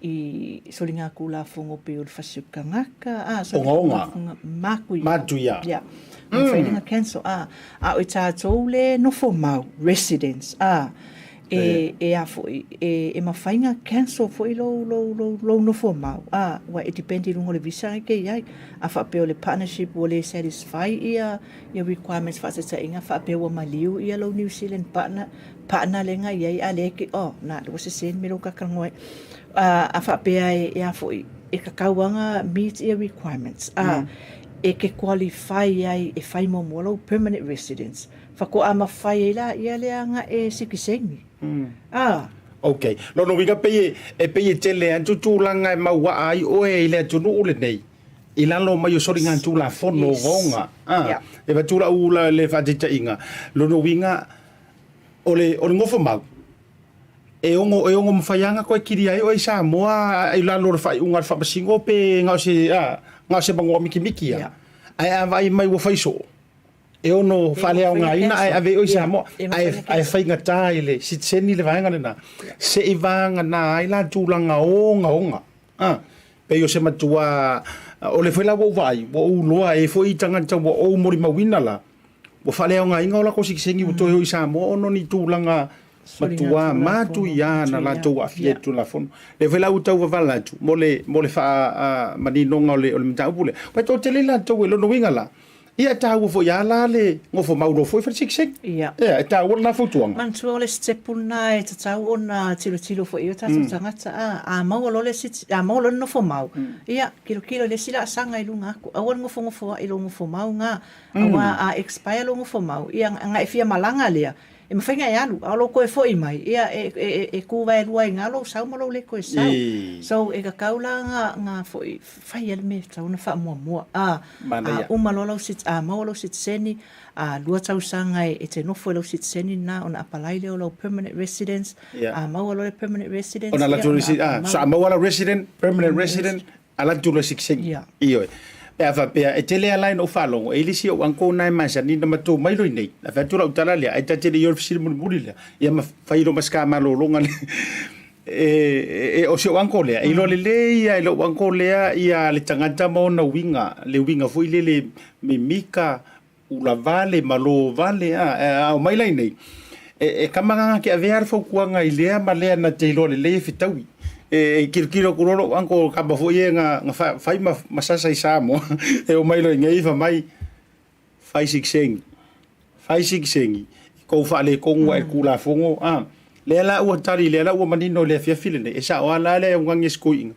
i solinga kula fongo pe o fasukangaka so matuia mafailenga cancel o tatou le no for mau residents e mafainga cancel fo i lo no for mau wa it depende lungo le visa ke ai fa pe o le partnership wo le satisfy ia requirements fa se inga fa pe o maliu ia lo New Zealand partner lenga ia ale ke na lo se sen miro ka kangoi fa pe ai fo e kakauanga meet ia requirements e ke qualify ai e fai mo permanent residence fa ko ama fai la ia le anga e sikisengi okay no winga pe tele antu tulanga maua ai o e le tunu le nei ilalo mai soringa tu la fono gonga e va tula ula le fatita inga no winga ole ngofo mau e ongo mfayanga ko kiri ai o Samoa ilalo fa unga fa singo pe ngase bango miki ai vai mai wo faiso e ono fale nga ina ai ave o Samoa ai fainga taile sitseni le vanga na se ivanga na ai la tulanga onga pe yo se matua o le fela wo vai wo loa e foi tanga tanga o mori mawina la wo fale nga inga ola ko siksengi wo to o Samoa ono ni tulanga matua matu ya na la to afietu la fon le vela uta wa vala tu mole fa manino ngole o mta upule pa to tele la to lo no winga la ia tāua fo ia la le ngofo maulo fo fa sik Ia. ia tāua na fo tuanga Man tua le stepuna e te tau ona tilo fo iyo tātou tangata a mau lo le sit a mau lo no fo mau ia kilo le sila sanga i lunga aku awan ngofo i lo ngofo mau nga awa a expire lo ngofo mau ia nga e fia malanga lea e mawhainga e alu alo koe fo i mai ia e kuwa e lua i ngalo sau malo le koe sau so e ka kaula nga fo i whai ele me tau na wha mua umalolau sit a maulau sit seni a lua tau sanga e te nofo lau sit seni na ona apalai leo lau permanent residence a maualo le permanent residence ona la tulu sit so a mauala resident permanent resident ala tulu siksing iyo e fa pe e tele line o falongo e lisi o anko nai masa ni na mato mai lo nei la fa tula utala le ai tate yo fisi mo le ia ma fairo maska malo longa e o se anko le e lo le ia lo anko le ia le tangata mo na winga foi le mimika ula vale malo vale o mai lai nei e kamanga ke aver fo kuanga ile ma le na te lo le fitawi e kilo kuroro anko kaba fo ye nga fai masasa i Samoa e o mai lo ngai fa mai fai sing ko fa le ko ngwa e kula fongo le la o tari le la o manino le fia file e sa o la le ngangi skoing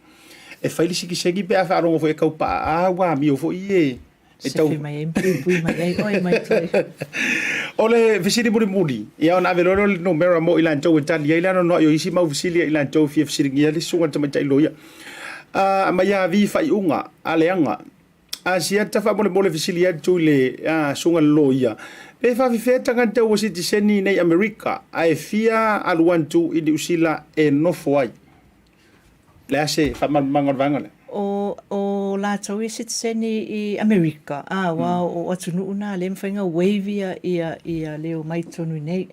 e fai sing pe fa ro fo e ka pa wa mi o fo ye e tau mai mai oi mai ole visiri muri ia ona velolo no mera mo ilan tau tali ia no yo isi mau visili ilan tau fi visiri ia le sunga tama tai loia mai ya vi fai unga aleanga Asiata Pio Vaoliko visili ia tu le sunga loia pe fa fi feta kan tau o citizeni nei America ai fia aluantu i usila e no foi le ase fa mangon vangale o la tau i citizeni i America o atunu una le mwhainga wave ia leo mai tonu nei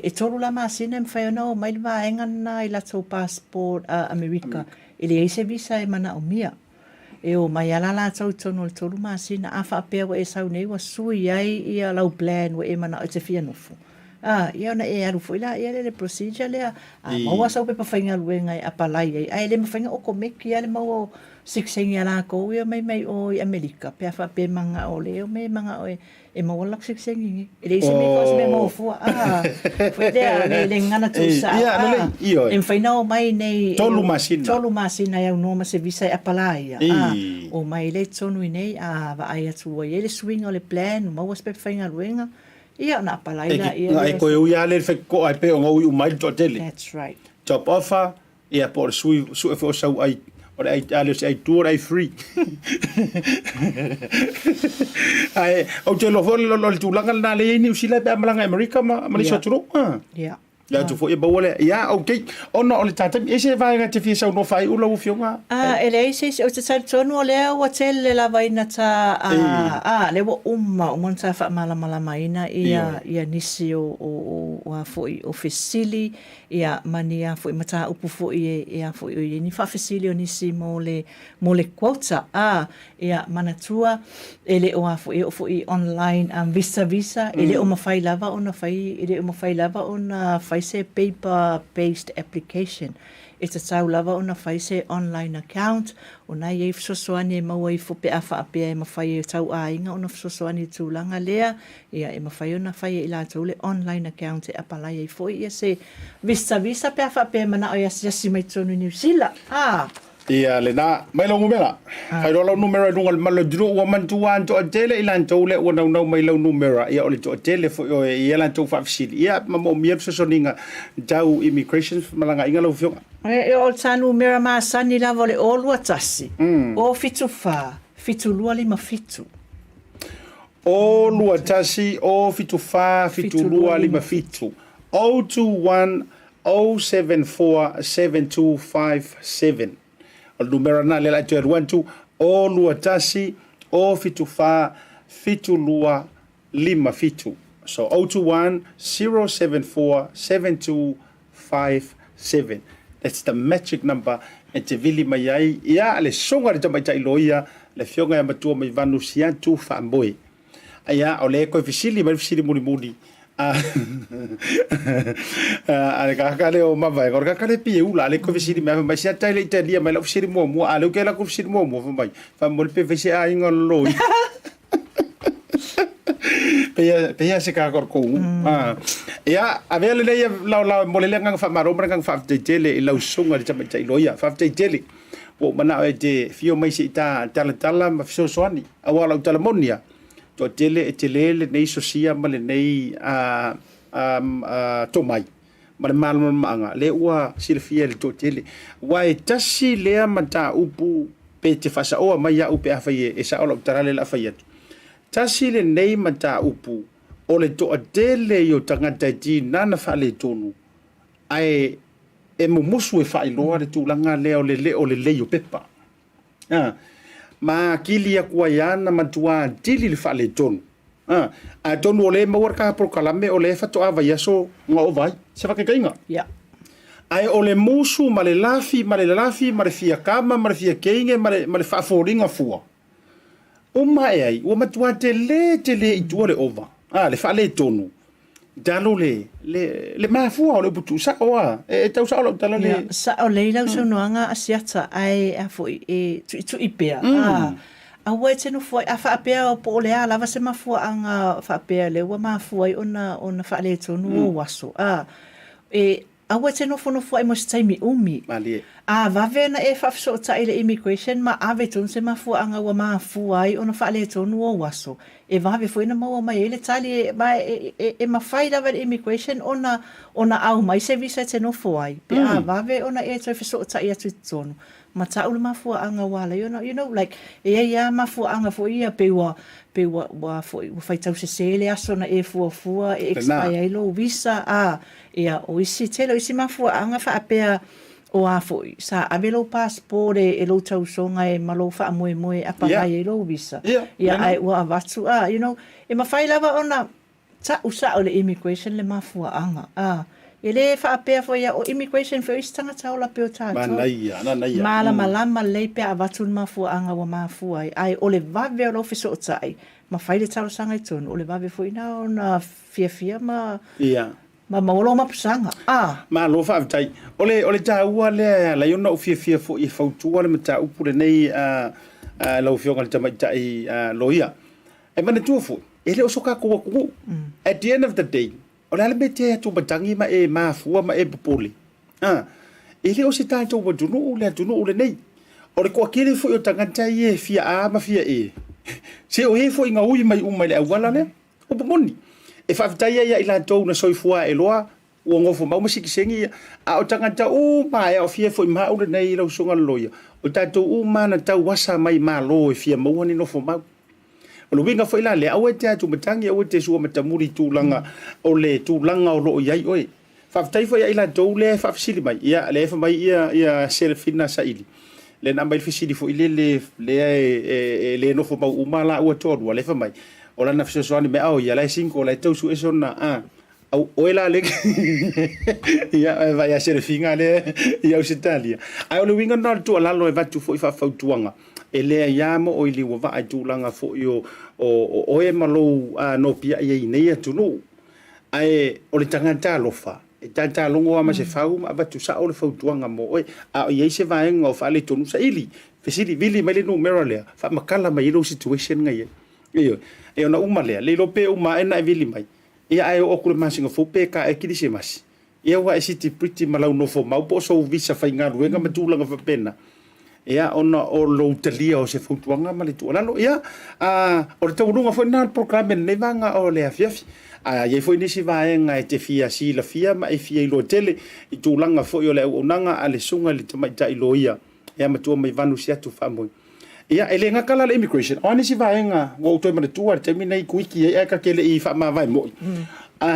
e toru la masina mwhai ona o mai lwa enga na i la tau passport America ele eise visa e mana o mia e o mai ala la tau tonu le toru masina a whaapea wa e sau nei wa sui ai ia lau plan wa e mana o te fia nofu ia na e aru foi la ia le procedure le maua sau pe pa fainga luenga e apalai ai le mafainga o komeki ia le mau siksengi ala ko ia mai o America pe fa pe manga o le o me manga o e mau la siksengi e le se me ko se me mau fu foi le ngana tu sa e faina o mai nei tolu masina ia no ma se visa e apalai o mai le tonu nei va ai atu ia le swing o le plan mau pe fainga luenga ia na palaila ia ai ko ia le fe ko ai pe o ngau mai to tele that's right top offer ia por su fo sau ai ora ai ale ai tour ai free ai o te lo fo lo tu langa na le ni usila pe malanga America ma le sotro yeah ya tu fo e bawole ya okay ona ole tata ese vai nga te fi sau no fai ulo fionga ele ese o te tsa tonu le o tel le la vai na ta le wo umma ta fa mala maina ia nisi o foi officially ia mania foi mata upu foi ia foi ni fa officially nisi mo le quota ia manatua ele o foi online visa ele o mafai lava ona fai ele o mafai lava ona fai se paper based application it's a tau lava ona fai se online account ona ye sosoani mau ai fo pe afa pe ma fai tau ainga ona sosoani tu langa lea ia e ma fai ona fai ila tau le online account e apala ye fo ia se visa pe afa pe mana o ia se mai tonu New Zealand ia le na mai lo numera ai lo numera dunga malo dru wa man tu wan to tele ilan to le wa no mai lo numera ia o le to tele fo ia lan to fa fsil ia ma mo mi so soninga tau immigration malanga inga lo fio o tanu numera ma sani la vole o lu tasi o fitu lua lima fitu o lu tasi o fitu lua lima fitu 021 074 7257 o numero na le la te ruantu o lua tasi o fitu lua lima fitu so 021 074 7257 that's the magic number e te vili mai ai ia le songa le tamai tai loia le fionga ya matua mai vanu Siatu Faamoe ia o le ko fisili muli ale kakale o mavai ko kakale pi ula le ko visiri mai sia tai le italia mai la visiri mo ale ke la ko visiri mo mai fa mo pe vese a inga lo Pea se ka ko. Ya, avele le la mole le ngang fa maro ngang fa tele la usunga de tama loya fa tele. O mana e te fio mai se ta tala ma fio soani. Awala tala monia. To tele le nei sosia ma le nei to mai. Ma le malo manga le ua silfia le to tele. Wa e tasi le mata upu pe te fasa o mai ya upe afaye e sa ola tarale la afaye. Tasi le nei mata upu o le to tele yo tangata ti nana fa le tonu. Ai e musu e fai loa le tūlanga leo le yo pepa. Ma kili a kua iana matua tili le fale tonu. A tonu o le mawar ka prokalame o le fato ava yaso nga o vai. Se whake kainga? Yeah. Ai o le musu ma le lafi, ma le fia kama, ma le fia keinge, ma le whaaforinga fua. O mai ai, o matua te le i tua le ova. Le fale tonu. Dalo le mafua o le butu sa oa e tau sa o tala le sa o le lau so noanga asiata ai a foi e tu ipea a wa tenu foi a fa apea o po le ala va se mafua anga fa apea le wa mafua ona fa le tonu o waso e a wa tenu fono foi mo staimi umi mali a va vena e fa so ta ile immigration ma ave tun se mafua anga wa mafua ai ona fa le tonu o waso e vave foi na mau mai ele tali e mafai da immigration ona au mai se visa te no foi pe a vave ona e tso so ta ia tsono ma ta ulu mafua anga wala you know like e mafua anga foi ia pe wa foi fai tau se sele aso na e fua e expire lo visa ia o isi telo isi mafua anga fa apea o a foi sa avelo passport e lo tau songa e malo fa moe a paga e lo visa ai wa avatu you know e mafai lava ona ta usa o le immigration le mafua anga ele fa apea foi o immigration for istanga taula pe o tato naia mala malama le pe avatu mafua anga wa mafua ai o le vave o fiso tai mafai le tau sanga itonu o le vave foi na ona fia ma ma maolo ma pusanga ma lo fa tai ole ta ua le la yona o fia fo i fautu le mata upure nei lo fio ngal tama tai loia e mana tu fo ele o soka ko at the end of the day ole le bete tu batangi ma e ma fua ma e popoli ele o se ta to bodunu le nei ole ko kile fo o tanga tai e fia ma fia e se o he fo inga ui mai umai le awala le o pomoni e whawhitai ia ila tau na soifua e loa ua ngofo mau masikisengi o tangata ma e o fia fo i maure nei lau songa loia o tatou mana tau wasa mai ma lo e fia mauani nofo mau o lo winga fo ila le au e te atu matangi au e te sua matamuri tūlanga o le tūlanga o loo iai oe whawhitai fo ia ila tau le whawhisili mai ia le efa mai ia selfina sa ili le namba il fisili fo ile le nofo mau umala ua tōrua le efa mai o lana fisosoani me au ia lai cinco lai tau su eso na au oela le ia vai a ser finga le ia usitalia ai o le winga na tu ala lo e vatu fo i fa fautuanga e le ia mo o ili wa va tu langa fo io o e malo no pia ia nei tu no ai o le tangata lo fa e tanta longo ama se fau ma vatu sa o le fautuanga mo o ia se va en o fa le tonu sa ili fesili vili mai le no merale fa makala mai lo situation ngai iyo e ona umale le lope uma ena vili mai ia ai o kule masinga fope ka e kidise mas ia wa city pretty malau no fo mau po so visa fainga ruenga matulanga fa pena ia ona o lo telia o se futuanga mali tu lalo ia o te unga fo na program ne vanga o le afiafi ia foi nisi vaenga e te fia si la fia ma e fia ilo tele i tulanga fo yo le unanga ale sunga le tama ta iloia ia matua mai vanu siatu Faamoe ia ele nga kala le immigration o nisi vaenga wo to mana tua te mina i kuiki e ka kele i fa ma vai mo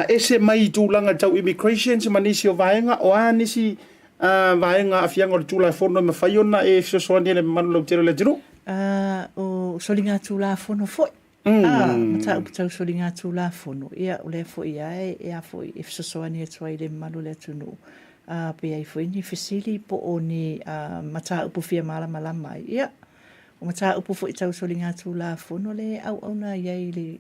ese mai tulanga tau immigration se manisi o vaenga o anisi vaenga afianga o tula fono ma faiona e sosoani le manu lo tele le tiro o solinga tula fono foi mata tau solinga tula fono ia o le foi ia foi e sosoani e toi le manu le tunu pe ai foi ni fesili po oni mata upu fia mala mai ia o mata upu foi tau solinga tula fono le au na ia le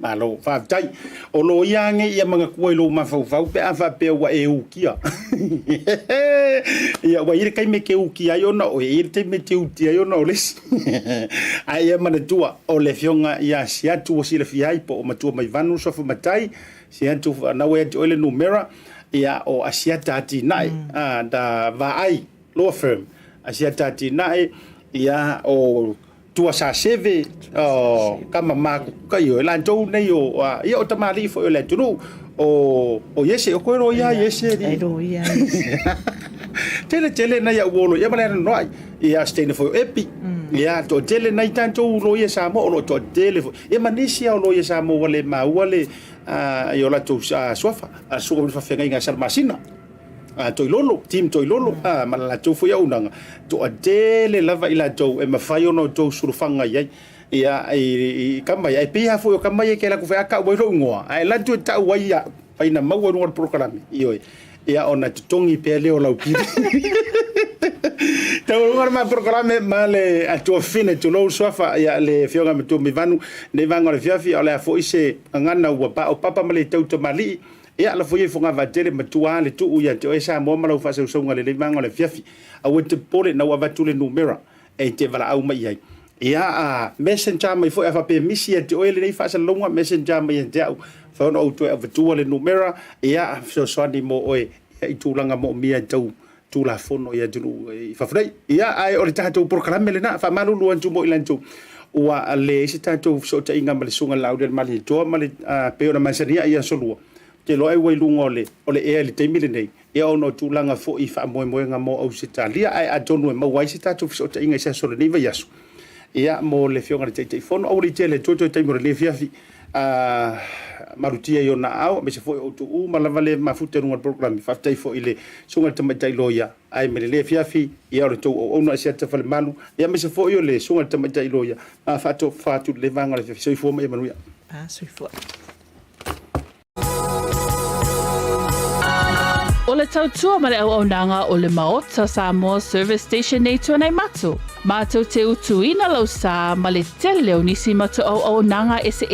Malo whaatai. O lo iange ia mga kua ilo mawhau pe a whapea wa e ukia. Ia wa ire kai me ke ukia iona o ire te me te utia iona o lesi. Ai e mana tua o le fionga ia siatu o sila fiai po o matua mai vanu sofa matai. Siatu nawe ati oile numera ia o Asiata Tinai da vaai law firm. Asiata Tinai ia o tua sa seve kama maku kai o la tou nei o ia o tamali fo le tunu o yese o koero ia yese Ai ro ia. tele na ia wolo ia mala no ia stay fo epi ia to tele na tanto lo ia Samoa lo to tele e manisia lo ia Samoa wale wale io la to sofa so fa fenga nga sal masina toi lolo team toi lolo mala to fo ia unanga to tele lava ila to e mafai ono to surfanga ia ia i kama ia pia fo kama ia ke la ku fa ka wo ro ngoa ai la tu ta wa ia paina mau no program io ia ona tongi pe leo lau ki ta ngor ma program male a to fine to lo sofa ia le fionga me to mi vanu ne vanga le fiafi ala fo ise ngana wa pa o papa male tau to mali ia la foi fonga Vaetele matua le tu ia te esa mo malo fa se songa le vanga le fiafi a wete pole na wa batule numera e te vala au mai ai ia a messenger mai foi fa pe misi te oile nei fa se longa messenger mai te au fa no auto e vatua le numera ia so swani mo oe i tulanga mo mia tau tu la fono ia tulu fa frei ia ai o le tato program le na fa malu lu antu mo ilantu wa le se tato so ta inga male sunga laude mali to male pe ona masania ia solua te loe wai lunga ole e le teimile nei ia ono tulanga fo I fa moe mo au se talia ai a tonu e mawai se tato so ta inga se sole nei vai asu ia mo le fionga le te fono au le tele toto teimore le fiafi marutia yo na au me se foi o tu malava le mafute no program fa tai fo ile sunga te mai loia ai me le fiafi ia o to o no sia te fale malu ia me se foi le sunga te mai loia fa to fa tu le vanga le fiafi so fo me manuia So fo. O le tautua ma le au nanga o le Maota Samoa Service Station nei tua nei matu. Mātou te utuina lau sa ma le tele o nisi matu au nanga ese.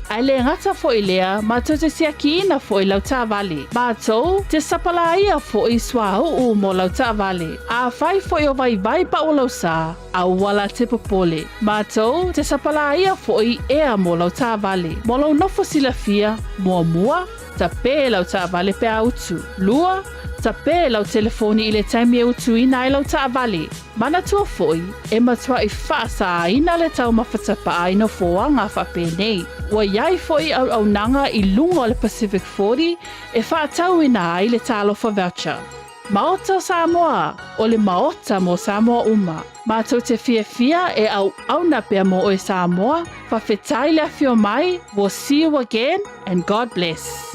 Ai le ngata fo I lea, mātou te siakiina fo I lau tā vale. Mātou te sapalaia fo I swau mo lau tā vale. A whai fo I o vai pa o lau sa, a wala te popole. Mātou te sapalaia fo I ea mo lau tā vale. Mo lau nofo sila fia, mua, Taupea lau tā vale pe autu. Lua, Taupea lau telefoni I le taimi e utu ina I lau tā vale. Mana tua foi, e matua I whaasa ina le tau mawhatapa aina foanga whape nei. Wa iai foi au nanga I lunga o le Pacific 40, e whaatau ina ai le talofa voucher. Maota Samoa, o le Maota mo Samoa uma. Mātou te fia e au na pea mo o Samoa, whawhetai le fio mai, we'll see you again, and God bless.